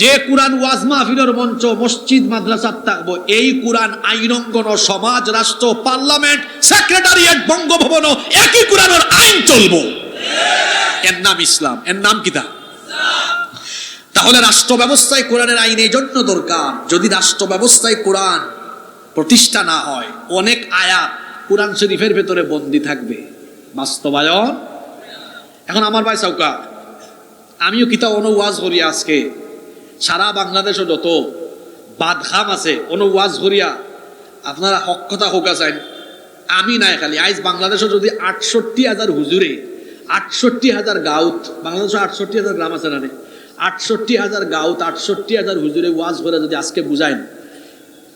যে কোরআন ওয়াজ মাহফিলের মঞ্চ, মসজিদ, মাদ্রাসা থাকবো, এই কোরআন আইনঙ্গন, সমাজ, রাষ্ট্র, পার্লামেন্ট, সেক্রেটারিয়েট, বঙ্গভবন একই কোরআনের আইন চলবো। এর নাম ইসলাম, এর নাম কিতা। তাহলে রাষ্ট্র ব্যবস্থায় কোরআনের আইন এই জন্য দরকার। যদি রাষ্ট্র ব্যবস্থায় কোরআন প্রতিষ্ঠা না হয়, অনেক আয়াত কোরআন শরীফের ভেতরে বন্দী থাকবে, বাস্তবায়ন। এখন আমার ভাই চৌকা, আমিও কিতা ওয়াজ করি আজকে সারা বাংলাদেশে যত বাদখাম আছে ওয়াজ করিয়া আপনারা হক কথা হোকা চাইন। আমি নাই খালি আজ বাংলাদেশে যদি 68,000 হুজুরে, 68,000 গাঁত, বাংলাদেশে 68,000 গ্রাম আছে না, 68,000 গাঁত, 68,000 হুজুরে ওয়াজ করে যদি আজকে বুঝাইন,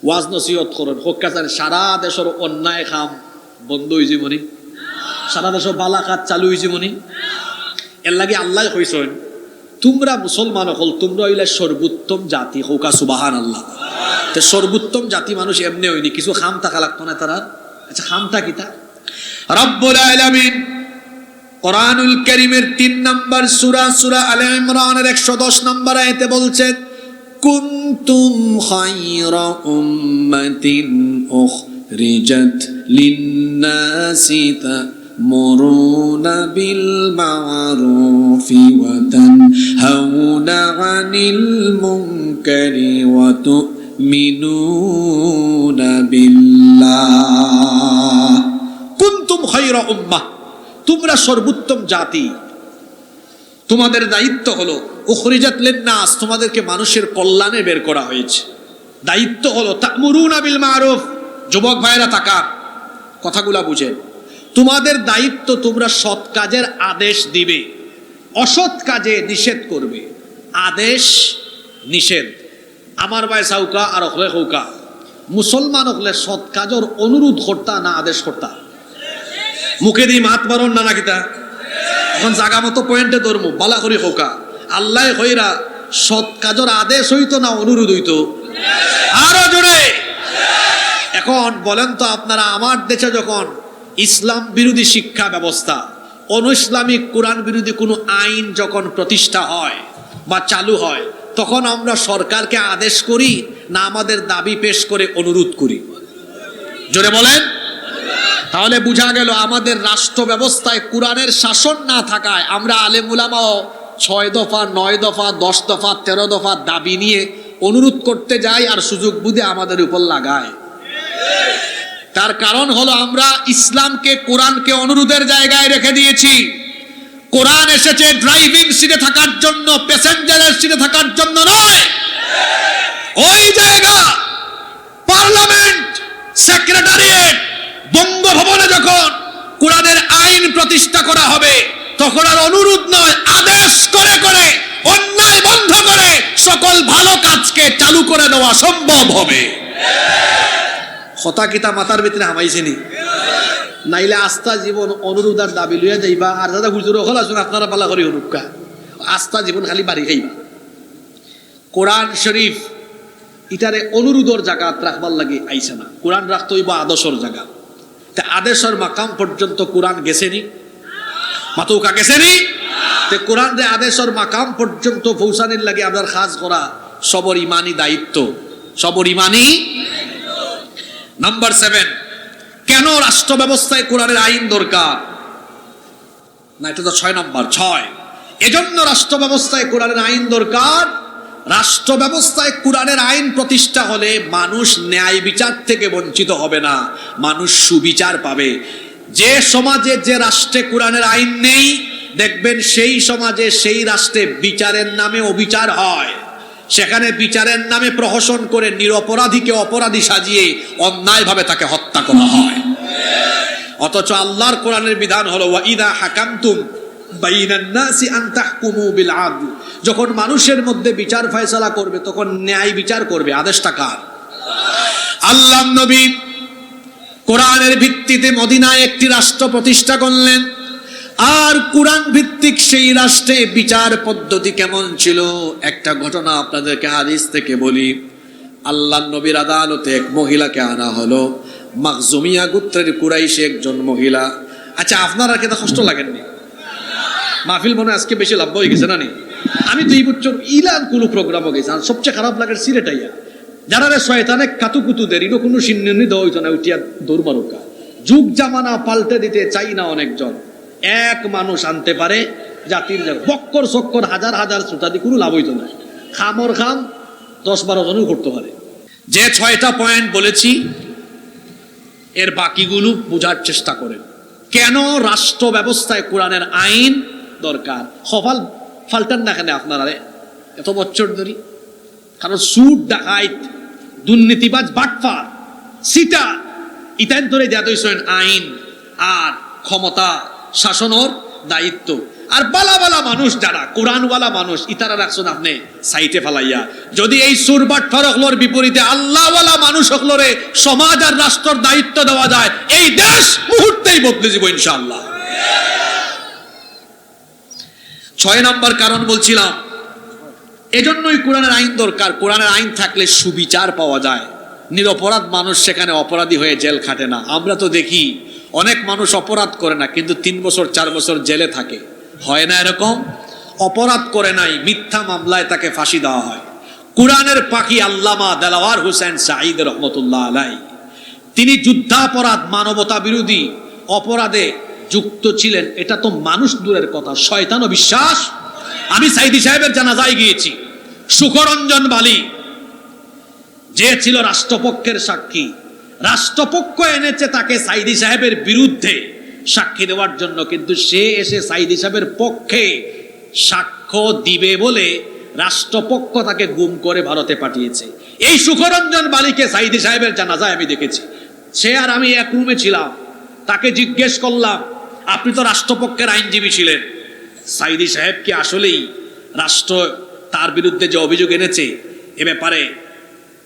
ওয়াজ নসিহত করেন, হোকা চান, সারা দেশের অন্যায় খাম বন্ধ হয়ে যাবনি, সারা দেশের বালা খাত চালু হয়ে যাবনি। এর লাগে আল্লাহ কইছেন তোমরা মুসলমান হল, তোমরা হইলে সর্বোত্তম জাতি, হোকা সুবাহান আল্লাহ। তো সর্বোত্তম জাতি মানুষ এমনি হয়নি, কিছু খাম থাকা লাগতো না তারা। আচ্ছা খামটা কিতা? রব্বুল আলামিন কোরআনুল কারীমের 3 নম্বর সূরা, সূরা আলে ইমরানের 110 নম্বর আয়াতে বলছেন, কুনতুম খায়রা উম্মাতিন উখরিজাত লিন-নাসি তা'মুরুনা বিল মা'রুফি ওয়া তানহাউনা 'আনিল মুনকারি ওয়া তু'মিনুনা বিল্লাহ। কুনতুম খায়রা উম্মাহ, তোমরা সর্বোত্তম জাতি। তোমাদের দায়িত্ব হলো উখরিজাত লিন-নাস, তোমাদেরকে মানুষের কল্যাণে বের করা হয়েছে। দায়িত্ব হলো তা'মুরুনা বিল মা'রুফ। যুবক ভাইরা তাকান, কথাগুলা বুঝেন। তোমাদের দায়িত্ব তোমরা সৎ কাজের আদেশ দিবে, অসৎ কাজে নিষেধ করবে। আদেশ নিষেধ। আমার ভাই সাউকা আর হলে হৌকা, মুসলমান হলে সৎ কাজের অনুরোধ করতা না আদেশ করতা? মুখে দিয়ে মাত মারন না নাকিতা? এখন জাগা মতো পয়েন্টে ধরবো, বালা করি হোকা। আল্লাহ হইরা সৎ কাজের আদেশ হইতো না অনুরোধ হইতো? আরো জোরে। এখন বলেন তো আপনারা, আমার দেশে যখন ইসলাম বিরোধী শিক্ষা ব্যবস্থা, অনইসলামিক কোরআন বিরোধী কোনো আইন যখন প্রতিষ্ঠা হয় বা চালু হয়, তখন আমরা সরকারকে আদেশ করি না আমাদের দাবি পেশ করে অনুরোধ করি? জোরে বলেন। তাহলে বোঝা গেল আমাদের রাষ্ট্র ব্যবস্থায় কোরআনের শাসন না থাকায় আমরা আলেম উলামাও 6 দফা, 9 দফা, 10 দফা, 13 দফা দাবি নিয়ে অনুরোধ করতে যাই, আর সুযোগ বুঝে আমাদের উপর লাগায়। তার কারণ হলো আমরা ইসলামকে, কোরআনকে অনুরোধের জায়গায় রেখে দিয়েছি। কোরআন এসেছে ড্রাইভিং সিটে থাকার জন্য, প্যাসেঞ্জারের সিটে থাকার জন্য নয়। ওই জায়গা পার্লামেন্ট, সেক্রেটারিয়েট, বঙ্গভবনে যখন কোরআনের আইন প্রতিষ্ঠা করা হবে, তখন আর অনুরোধ নয়, আদেশ করে করে, অন্যায় বন্ধ করে সকল ভালো কাজকে চালু করে দেওয়া সম্ভব হবে। কথা কিতা মাথার ভিতরে হামাইছেনি? নাইলে আস্থা জীবন অনুরোধ আর দাবি লইয়া যাইবা, আর দাদা হুজুর হল আসুন আপনারা পালা করি অনুকা, আস্থা জীবন খালি বাড়ি খাইবা। কোরআন শরীফ ইটারে অনুরোধের জায়গাত রাখবার লাগে আইছে না, কোরআন রাখতে হইব আদর্শর জায়গা। তা আদেশের মাকাম পর্যন্ত কোরআন গেছেনি? মাতুকা গেছেনি? তে কোরআন রে আদেশের মাকাম পর্যন্ত পৌঁছানোর লাগে আপনার খাস করা সবর ইমানি দায়িত্ব, সবর ইমানি। নাম্বার 7, কেন রাষ্ট্র ব্যবস্থায় কোরআনের আইন দরকার? না, এটা তো 6 নম্বর। 6, এজন্য রাষ্ট্র ব্যবস্থায় কোরআনের আইন দরকার। রাষ্ট্র ব্যবস্থায় কোরআনের আইন প্রতিষ্ঠা হলে মানুষ ন্যায় বিচার থেকে বঞ্চিত হবে না, মানুষ সুবিচার পাবে। যে সমাজে যে রাষ্ট্রে কোরআনের আইন নেই, দেখবেন সেই সমাজে সেই রাষ্ট্রে বিচারের নামে অবিচার হয়। সেখানে বিচারের নামে প্রহসন করে নিরপরাধীকে অপরাধী সাজিয়ে অন্যায়ভাবে তাকে হত্যা করা হয়। অথচ আল্লাহর কোরআনের বিধান হলো ওয়াইদা হাকামতুম বাইনান নাসি আন তাহকুমু বিল আদল, যখন মানুষের মধ্যে বিচার ফয়সালা করবে তখন ন্যায় বিচার করবে। আদেশটা কার? আল্লাহর নবী কোরআনের ভিত্তিতে মদিনায় একটি রাষ্ট্র প্রতিষ্ঠা করলেন। আর কোরআন ভিত্তিক সেই রাষ্ট্রে বিচার পদ্ধতি কেমন ছিল, একটা ঘটনা আপনাদেরকে হাদিস থেকে বলি। আল্লাহর নবীর আদালতে এক মহিলাকে আনা হলো, মাখজুমিয়া গোত্রের কুরাইশি একজন মহিলা। আচ্ছা, আপনারা কি কষ্ট লাগেননি? মাহফিল মনে আজকে বেশি লাভ হয়ে গেছে না নি? আমি তো এই বছর ইলান কোনো প্রোগ্রামও গেছি। আর সবচেয়ে খারাপ লাগে সিলেটাইয়া, যারা রে শয়তানে কাতুকুতু দের ইনো কোনো সিন্নি দেওয়া হইতো না, উঠিয়া দৌড় মারুকা। যুগ জামানা পাল্টে দিতে চাই না অনেকজন, এক মানুষ আনতে পারে জাতির বক্কর চক্কর হাজার হাজার শ্রোতা দিয়ে কোনো লাভ হইতো না। খামর খাম 10-12 জনও করতে পারে। যে 6টা পয়েন্ট বলেছি এর বাকিগুলো বোঝার চেষ্টা করেন। কেন রাষ্ট্র ব্যবস্থায় কোরআনের আইন দরকার? হফাল ফাল্টান না কেন আপনারা এত বছর ধরে? কারণ সুদ ডাকাইত দুর্নীতিবাজ বাটফার সিটা ইতান ধরে দেয়া দইছেন আইন আর ক্ষমতা শাসনের দায়িত্ব। আর বালা বালা মানুষ যারা কোরআনওয়ালা মানুষ ইতারা রাখছেন আপনি সাইটে ফালাইয়া। যদি এই সুর বাটফার হকলোর বিপরীতে আল্লাহওয়ালা মানুষ হকলোরে সমাজ আর রাষ্ট্রের দায়িত্ব দেওয়া যায়, এই দেশ মুহূর্তেই বদলে যাব ইনশাআল্লাহ। 6 নম্বর কারণ বলছিলাম, এজন্যই কোরআনের আইন দরকার। কোরআনের আইন থাকলে সুবিচার পাওয়া যায়, নিরপরাধ মানুষ সেখানে অপরাধী হয়ে জেল খাটে না। আমরা তো দেখি অনেক মানুষ অপরাধ করে না কিন্তু 3 বছর 4 বছর জেলে থাকে, হয় না এরকম? অপরাধ করে নাই, মিথ্যা মামলায় তাকে ফাঁসি দেওয়া হয়। কোরআনের পাখি আল্লামা দেলাওয়ার হোসেন সাঈদ রহমতুল্লাহ আলাইহি, তিনি যুদ্ধাপরাধ মানবতা বিরোধী অপরাধে যুক্ত ছিলেন। এটা তো মানুষ দূরের কথা, শয়তানও বিশ্বাস। আমি সাইদি সাহেবের জানাজায় গিয়েছি। সুখরঞ্জন বালি যে ছিল রাষ্ট্রপক্ষের সাক্ষী, রাষ্ট্রপক্ষ এনেছে তাকে সাইদি সাহেবের বিরুদ্ধে সাক্ষী দেওয়ার জন্য, কিন্তু সে এসে সাইদি সাহেবের পক্ষে সাক্ষ্য দিবে বলে রাষ্ট্রপক্ষ তাকে গুম করে ভারতে পাঠিয়েছে। এই সুখরঞ্জন বালিকে সাইদি সাহেবের জানাজায় আমি দেখেছি। সে আর আমি এক রুমে ছিলাম। তাকে জিজ্ঞেস করলাম, আপনি তো রাষ্ট্রপক্ষের আইনজীবী ছিলেন, সাইদি সাহেব কি আসলেই রাষ্ট্র তার বিরুদ্ধে যে অভিযোগ এনেছে এ ব্যাপারে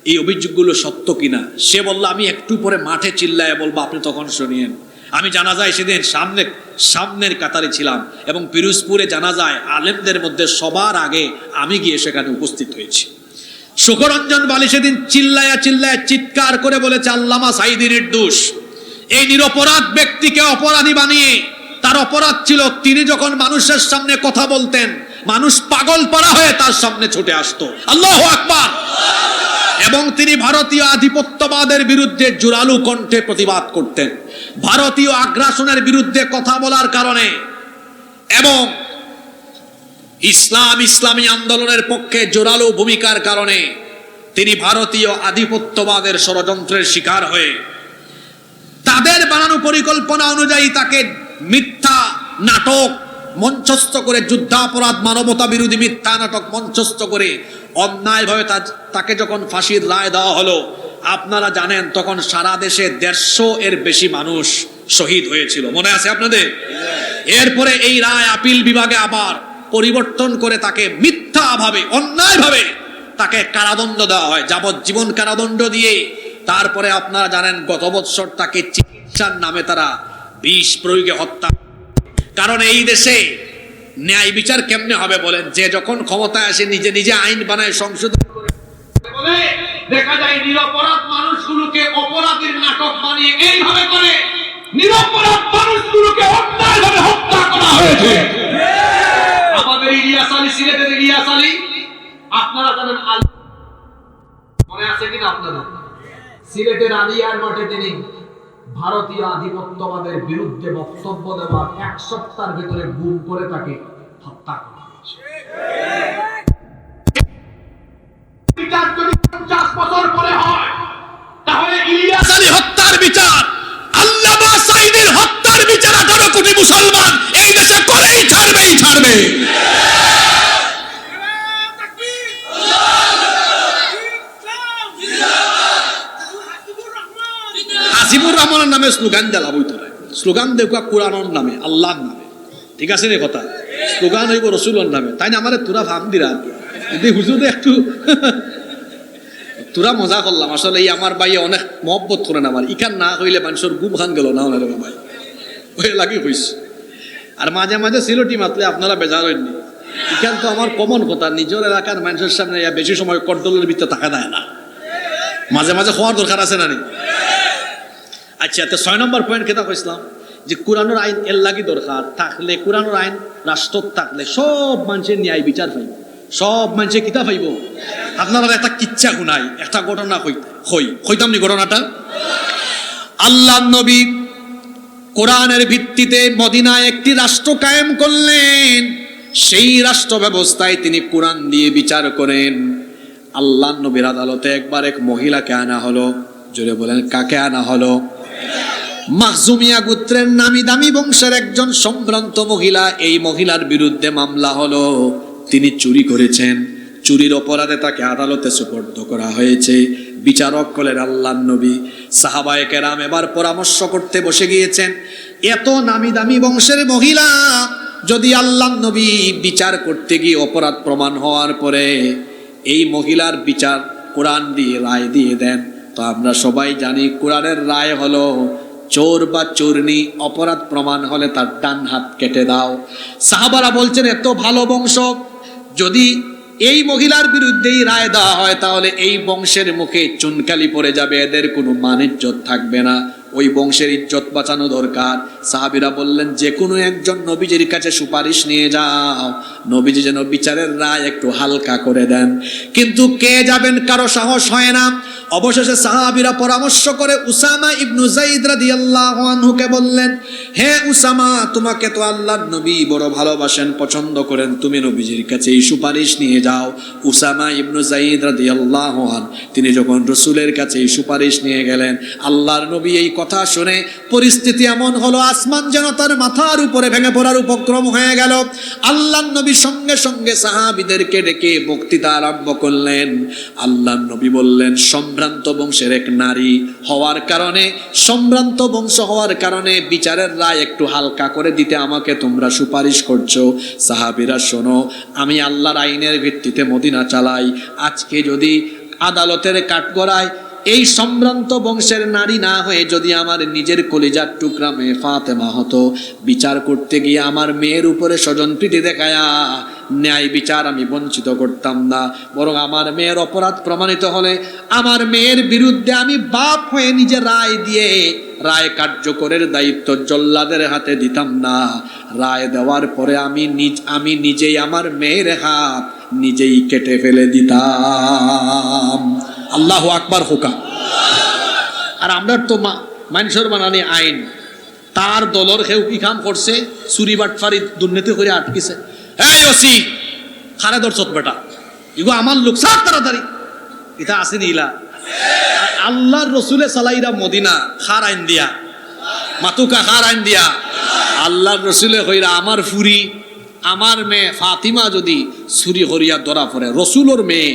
এই অভিযোগগুলো সত্য কিনা? সে বলল, আমি একটু পরে মাঠে চিল্লায় বলবো, আপনি তখন শুনিয়েন। আমি জানাজায় সেদিন সামনের কাতারে ছিলাম এবং পিরোজপুরে জানাজায় আলেমদের মধ্যে সবার আগে আমি গিয়ে সেখানে উপস্থিত হয়েছি। সুখরঞ্জন বালি সেদিন চিল্লায়া চিৎকার করে বলেছে, আল্লামা সাঈদী নির্দোষ। এই নিরপরাধ ব্যক্তিকে অপরাধী বানিয়ে, তার অপরাধ ছিল তিনি যখন মানুষের সামনে কথা বলতেন মানুষ পাগল পাড়া হয়ে তার সামনে ছুটে আসতো। আল্লাহু আকবার। এবং তিনি ভারতীয় আধিপত্যবাদের বিরুদ্ধে জোরালো কণ্ঠে প্রতিবাদ করতেন। ভারতীয় আগ্রাসনের বিরুদ্ধে কথা বলার কারণে এবং ইসলামী আন্দোলনের পক্ষে জোরালো ভূমিকার কারণে তিনি ভারতীয় আধিপত্যবাদের ষড়যন্ত্রের শিকার হয়ে তাদের বানানো পরিকল্পনা অনুযায়ী তাকে মিথ্যা নাটক মঞ্চস্থ করে, যুদ্ধাপরাধ মানবতা বিরোধী মিথ্যা নাটক মঞ্চস্থ করে অন্যায়ভাবে তাকে যখন ফাঁসির রায় দেওয়া হলো, আপনারা জানেন তখন সারা দেশে 150 এর বেশি মানুষ শহীদ হয়েছিল, মনে আছে আপনাদের? এরপরে এই রায় আপিল বিভাগে আবার পরিবর্তন করে তাকে মিথ্যাভাবে অন্যায়ভাবে তাকে কারাদণ্ড দেওয়া হয়, যাবজ্জীবন কারাদণ্ড দিয়ে। তারপরে আপনারা জানেন গত বছর তাকে চিকিৎসার নামে তারা বিষ প্রয়োগে হত্যা। কারণ এই দেশে ন্যায় বিচার কেমনে হবে বলেন? যে যখন ক্ষমতায় আসে নিজে নিজে আইন বানায়, সংশোধন করে, দেখা যায় নিরপরাধ মানুষগুলোকে অপরাধীর নাটক বানিয়ে এইভাবে করে নিরপরাধ মানুষগুলোকে অন্যায়ভাবে হত্যা করা হয়েছে। আমাদের ইলিয়াস আলী, সিলেটের ইলিয়াস আলী, আপনারা জানেন, মনে আছে কিনা আপনাদের? সিলেটের আলিয়ার মাঠে তিনি ভারতীয় আধিপত্যবাদের বিরুদ্ধে বক্তব্য দেওয়ার 1 সপ্তাহের ভিতরে গুম করে তাকে হত্যা করা হয়েছে। বিচার যদি 50 বছর পরে হয় তাহলে ইলিয়াস আলী হত্যার বিচার আল্লামা সাঈদীর হত্যার নামে স্লোগান দেওয়া বইতো না, স্লোগান দেখুয়া কোরআনের নামে, আল্লাহর নামে, ঠিক আছে রে কথা, স্লোগান হইব রসুলের নামে, তাই না? আমার তোরা ভাব দিরা হুজুরে একটু তোরা মজা করলাম, আসলে এই আমার ভাই অনেক মহব্বত করেন আমার, ইখান না হইলে মানুষের গুম খান গেল না ওনার ভাই ওই লাগি হইছে। আর মাঝে মাঝে সিলটি মাতলে আপনারা বেজার হইনি, ইখান তো আমার কমন কথা, নিজের এলাকার মানুষের সামনে বেশি সময় কন্ট্রোলের ভিতরে থাকা দেয় না, মাঝে মাঝে হওয়ার দরকার আছে না নি? আচ্ছা, তো 6 নম্বর পয়েন্ট কেটা কইছিলাম যে কোরআনের আইন এর লাগি দরকার থাকলে, কোরআনের আইন রাষ্ট্র থাকলে সব মানুষের ন্যায় বিচার পাইব, সব মানুষের কিতা পাইব। আপনারা একটা কিচ্ছা শুনাই, একটা ঘটনা কইতাম নি ঘটনাটা। আল্লাহ নবী কোরআনের ভিত্তিতে মদিনায় একটি রাষ্ট্র কায়েম করলেন, সেই রাষ্ট্র ব্যবস্থায় তিনি কোরআন দিয়ে বিচার করেন। আল্লাহ নবীর আদালতে একবার এক মহিলাকে আনা হলো, জোরে বলেন কাকে আনা হলো? মাখজুমিয়া গোত্রের নামি দামি বংশের একজন সম্ভ্রান্ত মহিলা। এই মহিলার বিরুদ্ধে মামলা হলো, তিনি চুরি করেছেন, চুরির অপরাধে তাকে আদালতে সুপর্দ করা হয়েছে। বিচারক হলেন আল্লাহর নবী। সাহাবায়ে কেরাম এবার পরামর্শ করতে বসে গিয়েছেন, এত নামি দামি বংশের মহিলা যদি আল্লাহর নবী বিচার করতে গিয়ে অপরাধ প্রমাণ হওয়ার পরে এই মহিলার বিচার কোরআন দিয়ে রায় দিয়ে দেন, তো আমরা সবাই জানি কোরআনের রায় হলো চোর বা চোরনি অপরাধ প্রমাণ হলে তার ডান হাত কেটে দাও। সাহাবারা বলছেন এত ভালো বংশ, যদি এই মহিলার বিরুদ্ধেই রায় দেওয়া হয় তাহলে এই বংশের মুখে চুনকালি পড়ে যাবে, এদের কোনো মান ইজ্জত থাকবে না, ওই বংশের ইজ্জত বাঁচানো দরকার। সাহাবীরা বললেন যে কোনো একজন নবীজির কাছে সুপারিশ নিয়ে যাও, নবীজি যেন বিচারের রায় একটু হালকা করে দেন। কিন্তু কে যাবেন, কারো সাহস হয় না। অবশেষে সাহাবীরা পরামর্শ করে উসামা ইবনু যায়েদ রাদিয়াল্লাহু আনহুকে বললেন, হে উসামা, তোমাকে তো আল্লাহর নবী বড় ভালোবাসেন, পছন্দ করেন, তুমি নবীজির কাছে এই সুপারিশ নিয়ে যাও। উসামা ইবনু যায়েদ রাদিয়াল্লাহু আনহু তিনি যখন রাসূলের কাছে এই সুপারিশ নিয়ে গেলেন, আল্লাহর নবী এই কথা শুনে পরিস্থিতি এমন হলো আসমান যেন তার মাথার উপরে ভেঙে পড়ার উপক্রম হয়ে গেল। আল্লাহর নবী সঙ্গে সঙ্গে সাহাবীদেরকে ডেকে বক্তৃতা আরম্ভ করলেন। আল্লাহর নবী বললেন, সম্ভ্রান্ত বংশের এক নারী হওয়ার কারণে, সম্ভ্রান্ত বংশ হওয়ার কারণে বিচারের রায় একটু হালকা করে দিতে আমাকে তোমরা সুপারিশ করছো। সাহাবীরা শোনো, আমি আল্লাহর আইনের ভিত্তিতে মদিনা চালাই, আজকে যদি আদালতের কাঠগড়ায় এই সম্ভ্রান্ত বংশের নারী না হয়ে যদি আমার নিজের কলিজার টুকরা মেয়ে ফাতেমা হতো, বিচার করতে গিয়ে আমার মেয়ের উপরে স্বজনপ্রীতি দেখায়া ন্যায় বিচার আমি বঞ্চিত করতাম না, বরং আমার মেয়ের অপরাধ প্রমাণিত হলে আমার মেয়ের বিরুদ্ধে আমি বাপ হয়ে নিজে রায় দিয়ে রায় কার্যকরের দায়িত্ব জল্লাদের হাতে দিতাম না। রায় দেওয়ার পরে আমি নিজেই আমার মেয়ের হাত নিজেই কেটে ফেলে দিতাম। আল্লাহু আকবার হোকা। আর আমরা তো মানুষের বানানি আইন, তার দলর কেউ কি কাম করছে, চুরি বাটফারি দুর্নীতি করে আটকিছে, এই ওসি খারে দর্শক বেটা, এগো আমার লোক সাত তাড়াতাড়ি, এটা আসেনি ইলা। আল্লাহর রসুলে সালাইরা মদিনা খার আইন দিয়া, মাতুকা খার আইন দিয়া, আল্লাহর রসুলে কইরা আমার ফুরি আমার মেয়ে ফাতিমা যদি চুরি করিয়া ধরা পড়ে, রসুলোর মেয়ে,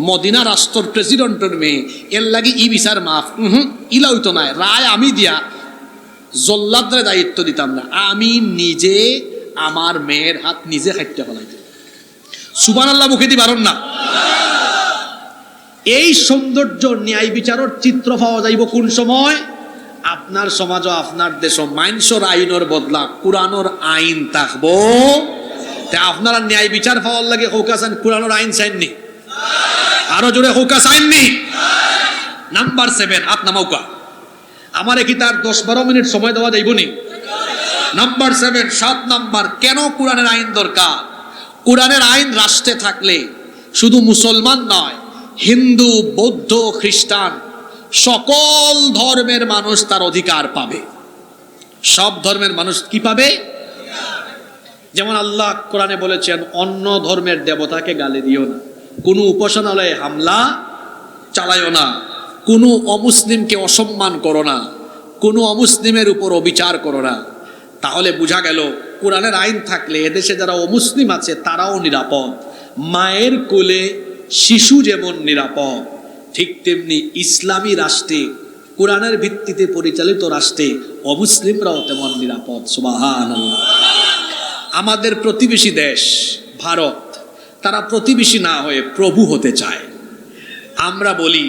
মদিনা রাষ্ট্রের প্রেসিডেন্টের মেয়ে, এর লাগি ই বিচার মাফ ইলা হইতো না, রায় আমি দিয়া জল্লাদের দায়িত্ব দিতাম না, আমি নিজে আমার মেয়ের হাত নিজে খাইতে ফেলাইতাম। সুবহানাল্লাহ মুখে দি পারন না। এই সৌন্দর্য ন্যায় বিচারের চিত্র পাওয়া যাইব কোন সময়? আপনার সমাজ ও আপনার দেশ মাইনসর আইনের বদলা কোরআনের আইন থাকবো। তা আপনারা ন্যায় বিচার পাওয়ার লাগে হোকাসান কোরআনের আইন চাইননি, আরো জোরে হোকা চাইননি। নাম্বার 7 হাত নামাউকা, আমার কি তার 10-12 মিনিট সময় দেওয়া যাইব নি? নাম্বার 7 7 নাম্বার, কেন কোরআনের আইন দরকার? কোরআনের আইন রাষ্ট্রে থাকলে শুধু মুসলমান নয়, হিন্দু, বৌদ্ধ, খ্রিস্টান সকল ধর্মের মানুষ তার অধিকার পাবে। সব ধর্মের মানুষ কি পাবে? যেমন আল্লাহ কোরআনে বলেছেন, অন্য ধর্মের দেবতাকে গালি দিও না, কোনো উপাসনালয়ে হামলা চালাইও না, কোনো অমুসলিমকে অসম্মান করো না, কোনো অমুসলিমের উপর অবিচার করো না। তাহলে বোঝা গেল কোরআনের আইন থাকলে এদেশে যারা অমুসলিম আছে তারাও নিরাপদ। মায়ের কোলে শিশু যেমন নিরাপদ, ঠিক তেমনি ইসলামী রাষ্ট্রে কোরআনের ভিত্তিতে পরিচালিত রাষ্ট্রে অমুসলিমরাও তেমন নিরাপদ। সুবহানাল্লাহ। আমাদের প্রতিবেশী দেশ ভারত, তারা প্রতিবেশী না হয়ে প্রভু হতে চায়। আমরা বলি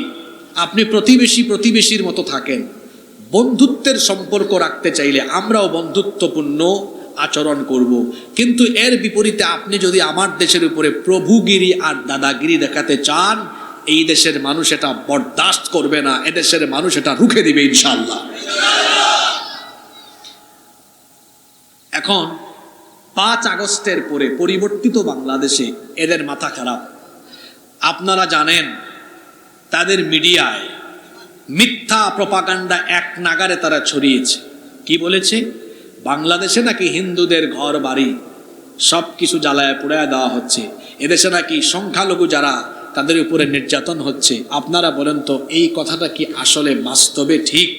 আপনি প্রতিবেশীর মতো থাকেন, বন্ধুত্বের সম্পর্ক রাখতে চাইলে আমরাও বন্ধুত্বপূর্ণ আচরণ করব। কিন্তু এর বিপরীতে আপনি যদি আমার দেশের উপরে প্রভুগিরি আর দাদাগিরি দেখাতে চান, এই দেশের মানুষ এটা বরদাস্ত করবে না, এদেশের মানুষ এটা রুখে দিবে ইনশাআল্লাহ। এখন 5 আগস্টের পরে পরিবর্তিত বাংলাদেশে এদের মাথা খারাপ। আপনারা জানেন তাদের মিডিয়ায় মিথ্যা প্রপাগান্ডা এক নাগারে তারা ছড়িয়েছে। কি বলেছে? বাংলাদেশে নাকি হিন্দুদের ঘর বাড়ি সব কিছু জ্বালায় পোড়ায় দেওয়া হচ্ছে, এদেশে নাকি সংখ্যালঘু যারা তাদের উপরে নির্যাতন হচ্ছে। আপনারা বলেন তো এই কথাটা কি আসলে বাস্তবে ঠিক?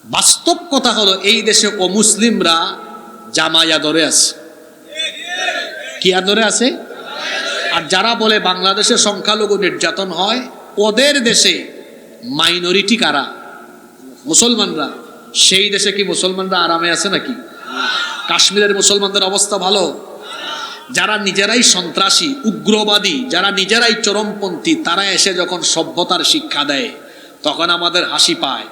বাস্তব কথা হলো এই দেশে অমুসলিমরা জামাই আদরে আছে। কি আদরে আছে? আর যারা বলে বাংলাদেশে সংখ্যালঘু নির্যাতন হয়, ওদের দেশে মাইনরিটি কারা? মুসলমানরা। সেই দেশে কি মুসলমানরা আরামে আছে নাকি? কাশ্মীরের মুসলমানদের অবস্থা ভালো? যারা নিজেরাই সন্ত্রাসী, উগ্রবাদী, যারা নিজেরাই চরমপন্থী, তারা এসে যখন সভ্যতার শিক্ষা দেয় তখন আমাদের হাসি পায়।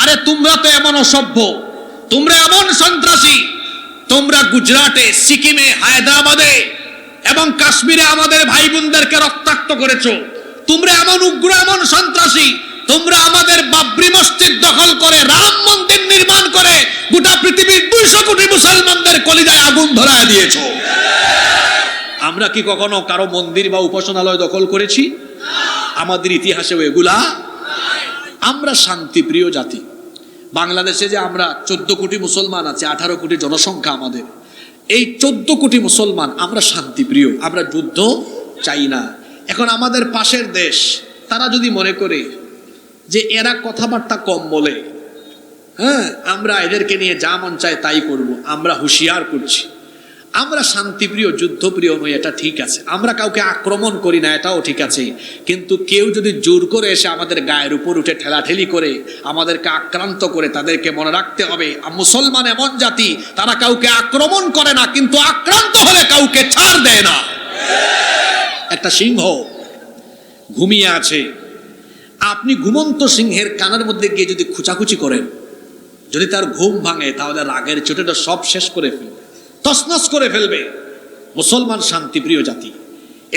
আরে তোমরা তো এমন অসভ্য, তোমরা এমন সন্ত্রাসী, তোমরা গুজরাটে, সিকিমে, হায়দ্রাবাদে এবং কাশ্মীরে আমাদের ভাই বোনদেরকে রক্তাক্ত করেছো। তোমরা এমন উগ্র, এমন সন্ত্রাসী, তোমরা আমাদের বাবরি মসজিদ দখল করে রাম মন্দির নির্মাণ করে গোটা পৃথিবীর 200 কোটি মুসলমানদের কলিজায় আগুন ধরায় দিয়েছো। আমরা কি কখনো কারো মন্দির বা উপাসনালয় দখল করেছি? আমাদের ইতিহাসেও এগুলা। আমরা শান্তিপ্রিয় জাতি। বাংলাদেশে যে আমরা 14 কোটি মুসলমান আছে, 18 কোটি জনসংখ্যা আমাদের, এই 14 কোটি মুসলমান আমরা শান্তিপ্রিয়, আমরা যুদ্ধ চাই না। এখন আমাদের পাশের দেশ তারা যদি মনে করে যে এরা কথাবার্তা কম বলে, হ্যাঁ আমরা এদেরকে নিয়ে যা মন চায় তাই করব, আমরা হুঁশিয়ার করছি আমরা শান্তিপ্রিয়, যুদ্ধপ্রিয় নই, এটা ঠিক আছে। আমরা কাউকে আক্রমণ করি না, এটাও ঠিক আছে। কিন্তু কেউ যদি জোর করে এসে আমাদের গায়ের উপর উঠে ঠেলাঠেলি করে আমাদেরকে আক্রান্ত করে, তাদেরকে মনে রাখতে হবে মুসলমান এমন জাতি, তারা কাউকে আক্রমণ করে না, কিন্তু আক্রান্ত হলে কাউকে ছাড় দেয় না। একটা সিংহ ঘুমিয়ে আছে, আপনি ঘুমন্ত সিংহের কানের মধ্যে গিয়ে যদি খুচাখুচি করেন, যদি তার ঘুম ভাঙে, তাহলে রাগের চোটেটা সব শেষ করে ফেলবে, তছনছ করে ফেলবে। মুসলমান শান্তিপ্রিয় জাতি,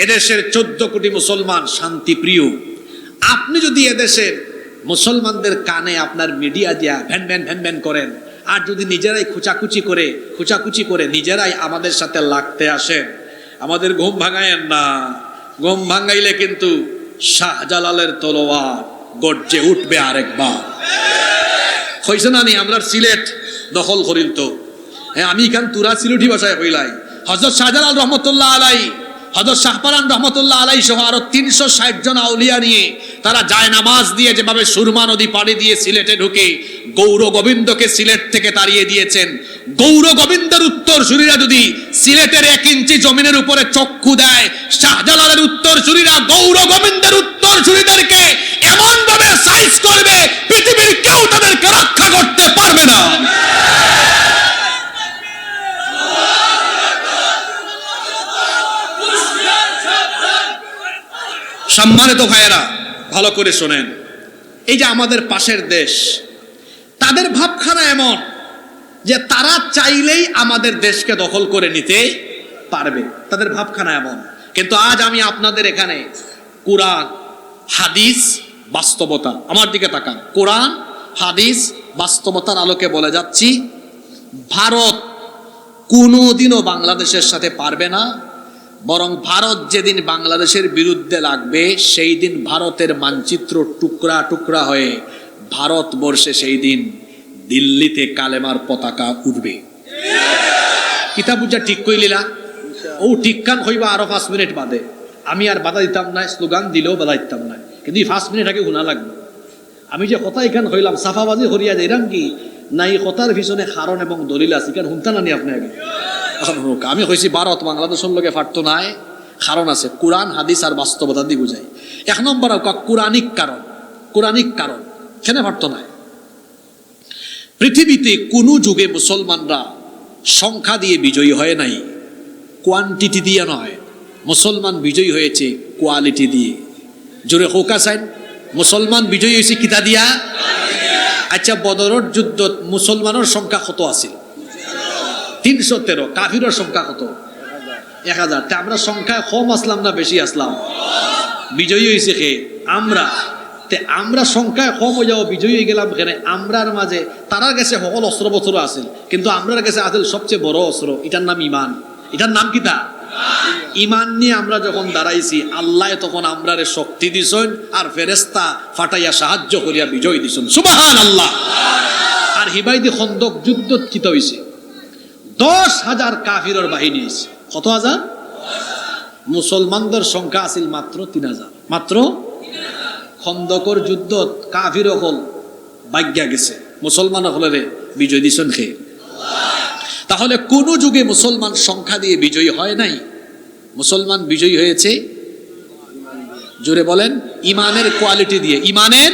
এদেশের 14 কোটি মুসলমান শান্তিপ্রিয়। আপনি যদি এদেশের মুসলমানদের কানে আপনার মিডিয়া দিয়া ভ্যান ভ্যান ভ্যান ভ্যান করেন, আর যদি নিজেরাই খুচাখুচি করে নিজেরাই আমাদের সাথে লাগতে আসেন, আমাদের ঘুম ভাঙায়েন না। ঘুম ভাঙাইলে কিন্তু শাহজালালের তলোয়ার গর্জে উঠবে আরেকবার। হইছে না নি? আমরা সিলেট দখল করিল তো, হ্যাঁ আমি এখান তুরা সিলেটি ভাষায় হইলাই। হযরত শাহজালাল রহমতুল্লাহ আলাই, হযরত শাহপারান রহমতুল্লাহ আলাই সহ আরো 360 জন আউলিয়া নিয়ে তারা যায় নামাজ দিয়ে যেভাবে সুরমা নদী পাড়ি দিয়ে সিলেটে ঢুকে গৌর গোবিন্দকে সিলেট থেকে তাড়িয়ে দিয়েছেন। গৌর গোবিন্দের উত্তরসূরিরা যদি সিলেটের 1 ইঞ্চি জমিনের উপরে চক্ষু দেয়, শাহজালালের উত্তরসূরিরা গৌর গোবিন্দের উত্তরসূরিদেরকে এমন ভাবে সাইজ করবে, পৃথিবীর কেউ তাদেরকে রক্ষা করতে পারবে না। সম্মানিত ভাইয়েরা, ভালো করে শোনেন, এই যে আমাদের পাশের দেশ, তাদের ভাবখানা এমন যে তারা চাইলেই আমাদের দেশকে দখল করে নিতে পারবে, তাদের ভাবখানা এমন। কিন্তু আজ আমি আপনাদের এখানে কোরআন, হাদিস, বাস্তবতা, আমার দিকে তাকান, কোরআন, হাদিস, বাস্তবতার আলোকে বলে যাচ্ছি, ভারত কোনোদিনও বাংলাদেশের সাথে পারবে না। বরং ভারত যেদিন বাংলাদেশের বিরুদ্ধে লাগবে, সেই দিন ভারতের মানচিত্র টুকরা টুকরা হয়ে ভারতবর্ষে সেই দিন দিল্লিতে কালেমার পতাকা উঠবে। কিতাব বুঝা ঠিক কইলিলা? ও ঠিক কান হইবা আরো 5 মিনিট বাদে। আমি আর বাধা দিতাম না, স্লোগান দিলেও বাধা দিতাম না, কিন্তু 5 মিনিট আগে শোনা লাগবে। আমি যে কথা এখান হইলাম সাফাবাজি হরিয়া যাইলাম কি না, এই কথার পিছনে কারণ এবং দলিল আছে, কেন শুনতা না নি আপনি আগে? আমি কইছি ভারত বাংলাদেশের লগে ফাটতো নাই, কারণ আছে। কোরআন, হাদিস আর বাস্তবতা দিয়ে বুঝাই। 1 নম্বর কোরআনিক কারণ। কোরআনিক কারণ খেনে পারত না। পৃথিবীতে কোনো যুগে মুসলমানরা সংখ্যা দিয়ে বিজয়ী হয় নাই, কোয়ান্টিটি দিয়ে নয়। মুসলমান বিজয়ী হয়েছে কোয়ালিটি দিয়ে। জোরে হোকা সাইন, মুসলমান বিজয়ী হয়েছে কিতা দিয়া? আচ্ছা, বদরের যুদ্ধ মুসলমানের সংখ্যা কত আছে? 313। কাফিরের সংখ্যা কত? 1000। তা আমরা সংখ্যায় কম আসলাম না বেশি আসলাম? বিজয়ী হয়েছে কে? আমরা। আমরা সংখ্যায় কম হয়ে যাবো, বিজয়ী হয়ে গেলাম এখানে। আমরার মাঝে তারার কাছে সকল অস্ত্র বস্ত্র আছে, কিন্তু আমরার কাছে আছে সবচেয়ে বড় অস্ত্র, এটার নাম ইমান। এটার নাম কিতা? ইমান নিয়ে আমরা যখন দাঁড়াইছি, আল্লাহ তখন আমরারে শক্তি দিছেন, আর ফেরেশতা ফাটাইয়া সাহায্য করিয়া বিজয় দিছেন। সুবহানাল্লাহ। আর হিবাইদি খন্দক যুদ্ধ কিতা হইছে? 10,000 কাফিরের বাহিনী হইছে। কত হাজার? মুসলমানদের সংখ্যা আছিল মাত্র 3000। মাত্র খন্দকর যুদ্ধ কাফির হল ভাগ্যা গেছে, মুসলমান হলে বিজয় দিছেন খে। তাহলে কোন যুগে মুসলমান সংখ্যা দিয়ে বিজয়ী হয় নাই, মুসলমান বিজয়ী হয়েছে, জোরে বলেন, ইমানের কোয়ালিটি দিয়ে। ইমানের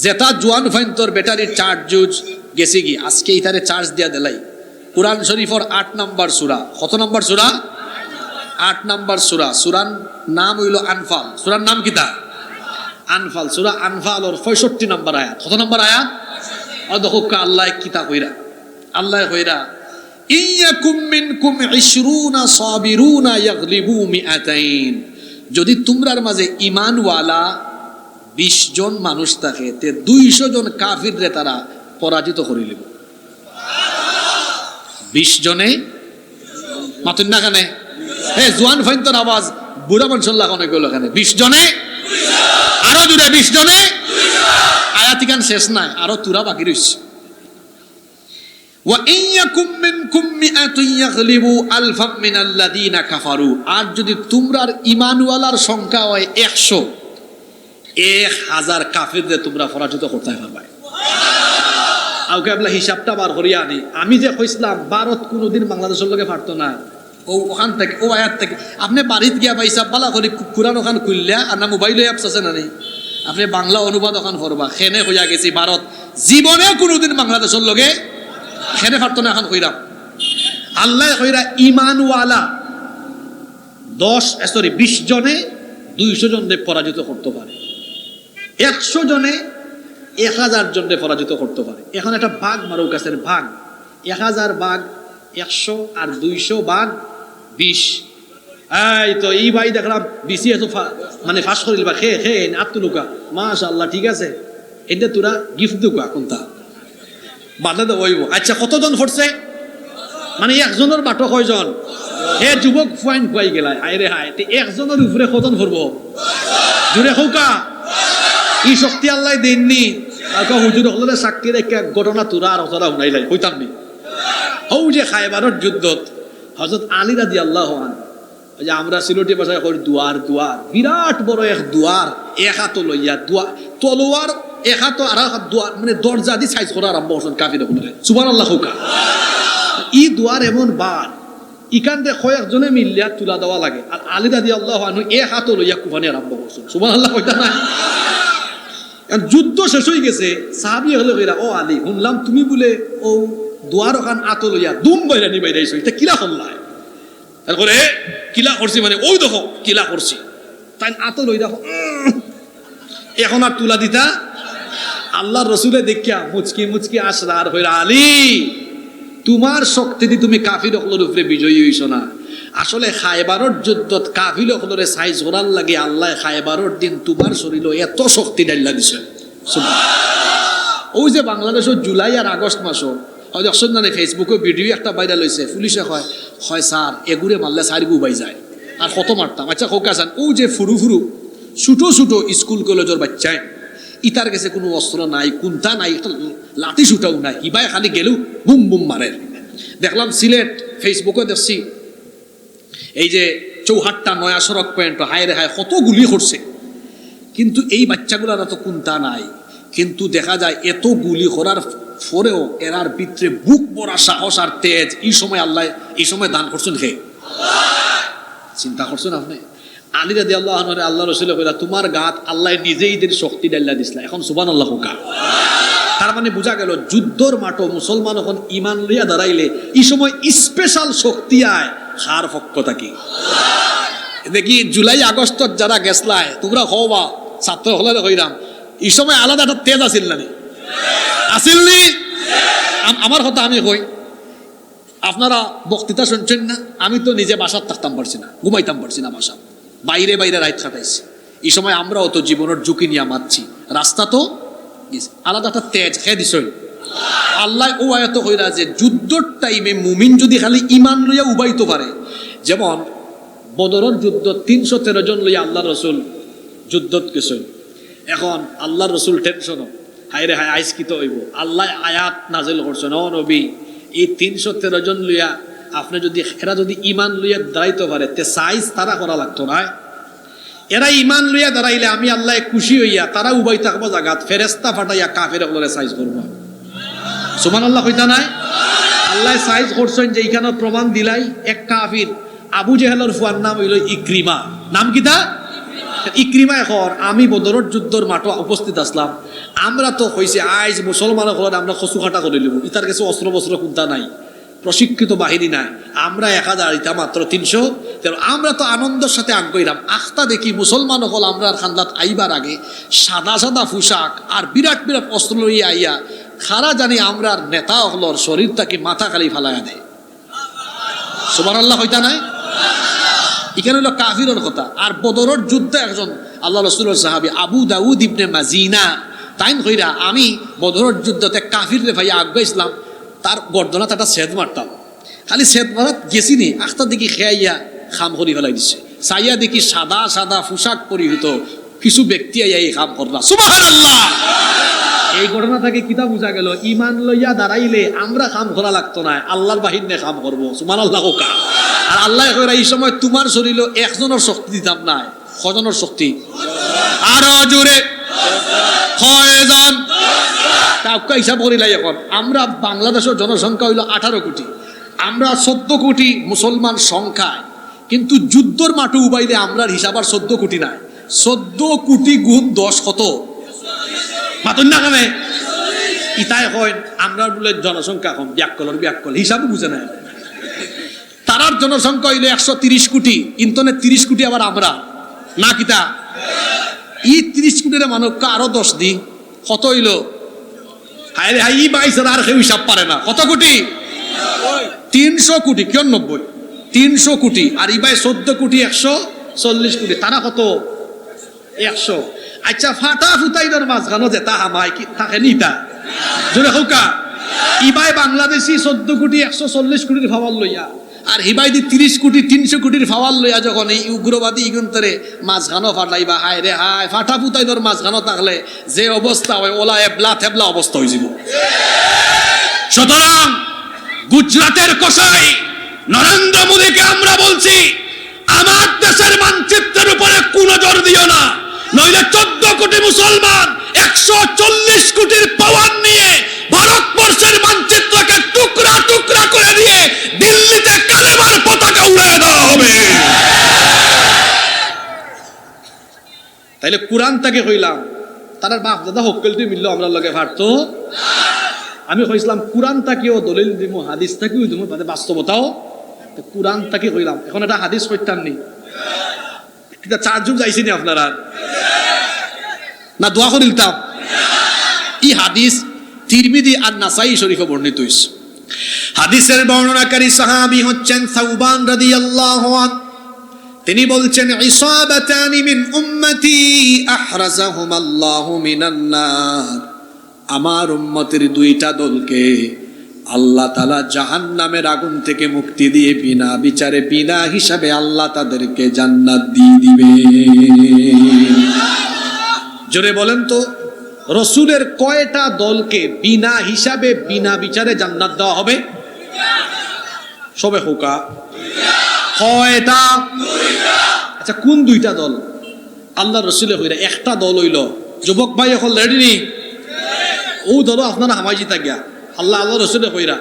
যেটা জোয়ান ফাইন তোর ব্যাটারির চার্জ জুজ গেছে কি, আজকে ইতারে চার্জ দিয়া দিলাই। কুরআন শরীফের 8 নম্বর সূরা। কত নম্বর সূরা? 8 নম্বর সূরা। সূরার নাম হইল আনফাল। সূরার নাম কিতা? আনফাল। সূরা আনফালের 65 নম্বর আয়াত। কত নম্বর আয়াত? দেখো আল্লাহ কিতা কইরা, আল্লাহ কইরা ইয়াকুম মিনকুম 20 সাবিরুনা ইয়াগলিবু 100। যদি তোমরার মাঝে ঈমানওয়ালা 20 জন মানুষ থাকে, তে 200 জন কাফিররে তারা পরাজিত করে লিব। 20 জনে মাতুন না কানে, হে জোয়ান ফাইন্তর আওয়াজ বুড়া মানুষ লাগানো গেল এখানে। 20 জনে, আরো জুড়ে 20 জনে। আয়াতিকান শেষ নাই, আরো তুরা বাকি রইছে। ওয়া ইয়াকুম মিনকুম মিআতুন ইয়াগলিবু আলফাম মিনাল্লাযিনা কাফারু। আর যদি তোমরার ঈমানওয়ালার সংখ্যা হয় 100, 1000 কাফিরদের তোমরা পরাজিত করতে পারবে। আউকে আপনি হিসাবটা বার করিয়া আনি। আমি যে কইছিলাম ভারত কোনোদিন বাংলাদেশের লগে পারতো না, ও ওখান থেকে, ও আয়াত থেকে আপনি বাড়িত গিয়া বা হিসাব বালা করে কুরআন ওখান খুললিয়া, আর না মোবাইলে অ্যাপস আছে না, আপনি বাংলা অনুবাদ ওখান করবা। খেনে হইয়া গেছি ভারত জীবনে কোনোদিন বাংলাদেশের লগে খেনে পারতো না। এখন কইরাম আল্লাহ কইরা ঈমানওয়ালা 20 জনে 200 জনকে পরাজিত করতে পারে, 100 জনে 1000 জনকে পরাজিত করতে পারে। এখন একটা ভাগ মারো কাছের ভাগ, 1000 ভাগ 100 আর 200 ভাগ 20। এই তো এই ভাই দেখলাম বিসি এত মানে ফাঁস করিল বা খে খে আত্মলুকা, মাশাআল্লাহ, ঠিক আছে, এটা তোরা গিফট দুকা কোনটা বাধা দেবইব। আচ্ছা, কতজন পড়ছে? মানে একজনের বাটো কয়জন? হে যুবক পয়েন্ট পাই গেলায়, হায় রে হায়, একজনের উপরে কজন পড়বো? জুড়ে হৌকা ই শক্তি আল্লাহ দেননি। হুজুর হলে সাক্ষী রেখে ঘটনা তোরা আর অতরা শুনাইলাই হইতাম নি। হৌ যে খায়বারের যুদ্ধত হযরত আলী রাদিয়াল্লাহু আনহু, ওই যে আমরা সিলেটি ভাষায় কই দুয়ার, দুয়ার বিরাট বড় এক দুয়ার, এক হাত লইয়া দুয়ার তলোয়ার, এক হাত আর এক হাত দুয়ার, মানে দরজা দি সাইজ করা আরম্ভ করছেন কাফির বলে। সুবহানাল্লাহ হুকা। ই দুয়ার এমন বার, ইকান দে কয়েকজনে মিলিয়া তুলা দেওয়া লাগে, আর আলী রাদিয়াল্লাহু আনহু এক হাত লইয়া কুফানি আরম্ভ করছেন। সুবহানাল্লাহ কইতা না? যুদ্ধ শেষ হয়ে গেছে, সাহাবী হলো কইরা, ও আলী, শুনলাম তুমি বলে ও দুয়ার ওখান আত লইয়া দুম বাইরা নি বাইরাইছো, এটা কিলা হল্লায়? তারপরে কিলা করছি, মানে ওই দেখো কিলা করছি, তাই আত লই দেখো, এখন আর তুলা দিতা। আল্লাহর রাসূলে দেখিয়া মুচকি মুচকি আসরার হইরা, আলী, তোমার শক্তি দি তুমি কাফির হকলের উপরে বিজয়ী হইছো না। আসলে খায়বারের যুদ্ধত কাফির হকলরে সাইজ করার লাগে আল্লাহ খায়বারের দিন তোমার শরীরে এত শক্তি ডাইলা দিছে। ওই যে বাংলাদেশের জুলাই আর আগস্ট মাসও দেখছেন না, ফেসবুকে ভিডিও একটা ভাইরাল হয়েছে, পুলিশে কয় স্যার এগুড়ে মারলে সারি গুবাই যায়, আর কত মারতাম। আচ্ছা খোকা চান, ও যে ফুরু ফুরু ছোটো ছোটো স্কুল কলেজের বাচ্চায়, ইতার কাছে কোনো অস্ত্র নাই, কুন্তা নাই, একটা লাঠি ছুটাও নাই, ইবাই খালি গেলেও বুম বুম মারে। দেখলাম সিলেট ফেসবুকে দেখছি, এই যে চৌহাট্টা নয়া সড়ক পয়েন্ট, হায় রে হায় কত গুলি করছে, কিন্তু এই বাচ্চাগুলার তো কুন্তা নাই। কিন্তু দেখা যায় এত গুলি করার পরেও এরার ভিতরে বুক ভরা সাহস আর তেজ। এই সময় আল্লাহ এই সময় দান করছেন হে, চিন্তা করছেন আপনি? আলী রাদিয়াল্লাহু আনহু আল্লাহ রাসূল কইলা তোমার গাত আল্লাহ নিজেই দের শক্তি ডাল্লা দিছলা, এখন সুবহানাল্লাহ হুকা। তার মানে বোঝা গেল যুদ্ধর মাঠে মুসলমান এখন ইমান লইয়া দাঁড়াইলে এই সময় স্পেশাল শক্তি আয় খার পক্ষ থাকি। দেখি জুলাই আগস্টত যারা গেছলায় তোমরা হওয়া ছাত্র হলে হইরাম, এই সময় আলাদা একটা তেজ আসিল না আসিল নি? আমার কথা আমি কই, আপনারা বক্তৃতা শুনছেন না, আমি তো নিজে বাসার থাকতাম পারছি না, ঘুমাইতাম পারছি না, বাসা বাইরে বাইরে রাত কাটাইছি। এই সময় আমরাও তো জীবনের ঝুঁকি নিয়ে মারছি, রাস্তা তো আলাদা একটা তেজ খেয়ে দিস। আল্লাহ ও আয়াত কইরা যে যুদ্ধর টাইমে মুমিন যদি খালি ইমান লইয়া উবাইতে পারে, যেমন বদরের যুদ্ধ 313 জন লইয়া আল্লাহ রসুল যুদ্ধত গেছেন। এখন আল্লাহ রসুল টেনশন, হায় রে হায় আইস কিত হইব। আল্লাহ আয়াত নাজিল করছেন, ও নবী এই 313 জন লইয়া আপনি যদি এরা যদি ইমান লইয়া দাঁড়াইতে পারে তে সাইজ তারা করা লাগতো না। এরা ইমান লইয়া দাঁড়াইলে আমি আল্লাহ খুশি হইয়া তারা উবাই থাকবো জাগাত ফেরেস্তা ফাটাইয়া কাফের ওগুলোরে সাইজ করবো। সুবহানাল্লাহ কইতা নাই? আল্লাহ সাইজ করছেন যে এইখানে প্রমাণ দিলাই এক কাফির আবু জেহেলের ফুয়ার নাম হইল ইক্রিমা। নাম কিতা? ইক্রিমা। এখন আমি বদরের যুদ্ধর মাঠে উপস্থিত আসলাম, আমরা তো হয়েছে আইজ মুসলমানের ঘরে আমরা কচু খাটা করে নিব, ইতার কাছে অস্ত্র বস্ত্র কোনটা নাই, প্রশিক্ষিত বাহিনী নাই, আমরা 1000 ইতা মাত্র 300। আমরা তো আনন্দের সাথে আগ্রহীরাম। আখতা দেখি মুসলমান হল আমরা খান্দাত আইবার আগে সাদা সাদা পোশাক আর বিরাট বিরাট অস্ত্র লইয়া আইয়া খারা জানি আমরা নেতা হলর শরীরটাকে মাথা খালি ফালাইয়া দেয়। সুবহানাল্লাহ হইতা নাই? এখানে হলো কাফিরের কথা। আর বদরের যুদ্ধে একজন আল্লাহ রাসূলের সাহাবী আবু দাউদ ইবনে মাজিনা তাইন কইরা আমি বদরের যুদ্ধতে কাফিররে ভাইয়া আগে ইসলাম, তার গর্দনাতে একটা সেদ মারতাম, খালি সেদ মারাত গেছি নি আখতা দেখি খেয়াইয়া খাম করি ফেলাই দিচ্ছে। চাইয়া দেখি সাদা সাদা পোশাক পরিহিত কিছু ব্যক্তি আইয়া এই খাম করলা। সুবহানাল্লাহ। এই ঘটনা থেকে কিতা বোঝা গেল, ইমান লইয়া দাঁড়াইলে আমরা কাম করা লাগতো না, আল্লাহর বাহিনী কাম করবো। সুবহানাল্লাহ কা। আর আল্লাহ কইরা এই সময় তোমার শরীরে একজনের শক্তি দিতাম না, কজনের শক্তি? আরো জোরে কয়জন? টাকা হিসাব করিলাই। এখন আমরা বাংলাদেশের জনসংখ্যা হইল 18 কোটি, আমরা 14 কোটি মুসলমান সংখ্যায়, কিন্তু যুদ্ধর মাঠে উবাইলে আমরা হিসাব আর 14 কোটি নাই, 14 কোটি গুণ 10 কত? মাতন না কামে ইতাই হয় আমরা বলে জনসংখ্যা কম, ব্যাকল হিসাব বুঝে না। তারার জনসংখ্যা হইল 130 কোটি, ইন্টারনেট 30 কোটি, আবার আমরা না কিতা এই 30 কোটির মানুষ আরো 10 দিন কত হইল? হায় রে হাই 22 আর কেউ হিসাব পারে না। কত কোটি? 300 কোটি। কেউ 90? 300 কোটি। আর ইবাই 14 কোটি 140 কোটি, তারা কত? 100। আচ্ছা ফাটা ফুটাইদের মাঝখানো যেটা হামাই কি থাকে নিতা জোরে হোকা, ইবাই বাংলাদেশি 14 কোটি 140 কোটির ফাওয়াল লইয়া আর হিবাই দি 30 কোটি 300 কোটির ফাওয়াল লইয়া যখন এই উগ্রবাদী ইগুন্তরে মাঝখানো ফাটাইবা, হায় রে হায় ফাটা ফুটাইদের মাঝখানো থাকলে যে অবস্থা হয় ওলা এবলা থেবলা অবস্থা হয়ে যাব। সুতরাং গুজরাটের কসাই নরেন্দ্র মোদীকে আমরা বলছি, আমার দেশের মানচিত্রের উপরে কোন জোর দিও না, নইলে 14 কোটি মুসলমান 140 কোটির পাওয়ার নিয়ে ভারতবর্ষের মানচিত্রকে টুকরা টুকরা করে দিয়ে দিল্লিতে কালেমার পতাকা উড়িয়ে দেওয়া হবে। তাইলে কোরআন থেকে কইলাম তার বাপ দাদা হকলটি মিলল আমরা লগে পারতো। আমি কইছিলাম কোরআন তাকেও দলিল দিব, হাদিস তাকেও দিব, বাস্তবতাও কোরআন তাকে কইলাম। এখন একটা হাদিস কইতাম নি কিটা 4 যুগ যাইছি নি আপনারা না দোয়া করিলতাম? এই হাদিস তিরমিজি আর নাসাই শরীফে বর্ণিত হইছে। হাদিসের বর্ণনাকারী সাহাবী হচ্ছেন সাউবান রাদিয়াল্লাহু আনহু। তিনি বলছেন ইসাবাতানি মিন উম্মতি আহরাজাহুমাল্লাহু মিনান নার, আমার উম্মতের 2টা দলকে আল্লাহ তাআলা জাহান্নামের আগুন থেকে মুক্তি দিয়ে বিনা বিচারে বিনা হিসাবে আল্লাহ তাদেরকে জান্নাত দিয়ে দিবে। জোরে বলেন তো, রসুলের কয়টা দলকে বিনা হিসাবে বিনা বিচারে জান্নাত দেওয়া হবে? সবে হোকা কয়টা? আচ্ছা কোন 2টা দল? আল্লাহ রসুলে হইরা একটা দল হইল, যুবক ভাই এখন রেডি নি? ও দল আপনারা হামাই জিতা গিয়া আল্লাহ রসুলে হইরা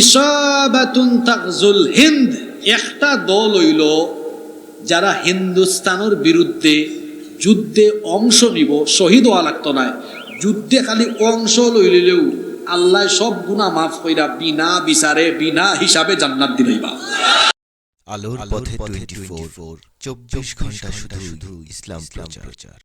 ইসাবাতুন তাগজুল হিন্দ, একটা দল হইল যারা হিন্দুস্তানের বিরুদ্ধে যুদ্ধে অংশ নিব, শহীদ হওয়া লাগতো না, যুদ্ধে খালি অংশ লইলেও আল্লাহ সব গুনাহ মাফ কইরা বিনা বিচারে বিনা হিসাবে জান্নাত দিলাইবা। আলোর পথে 24 24 ঘন্টা শুধু ইসলাম প্রচার।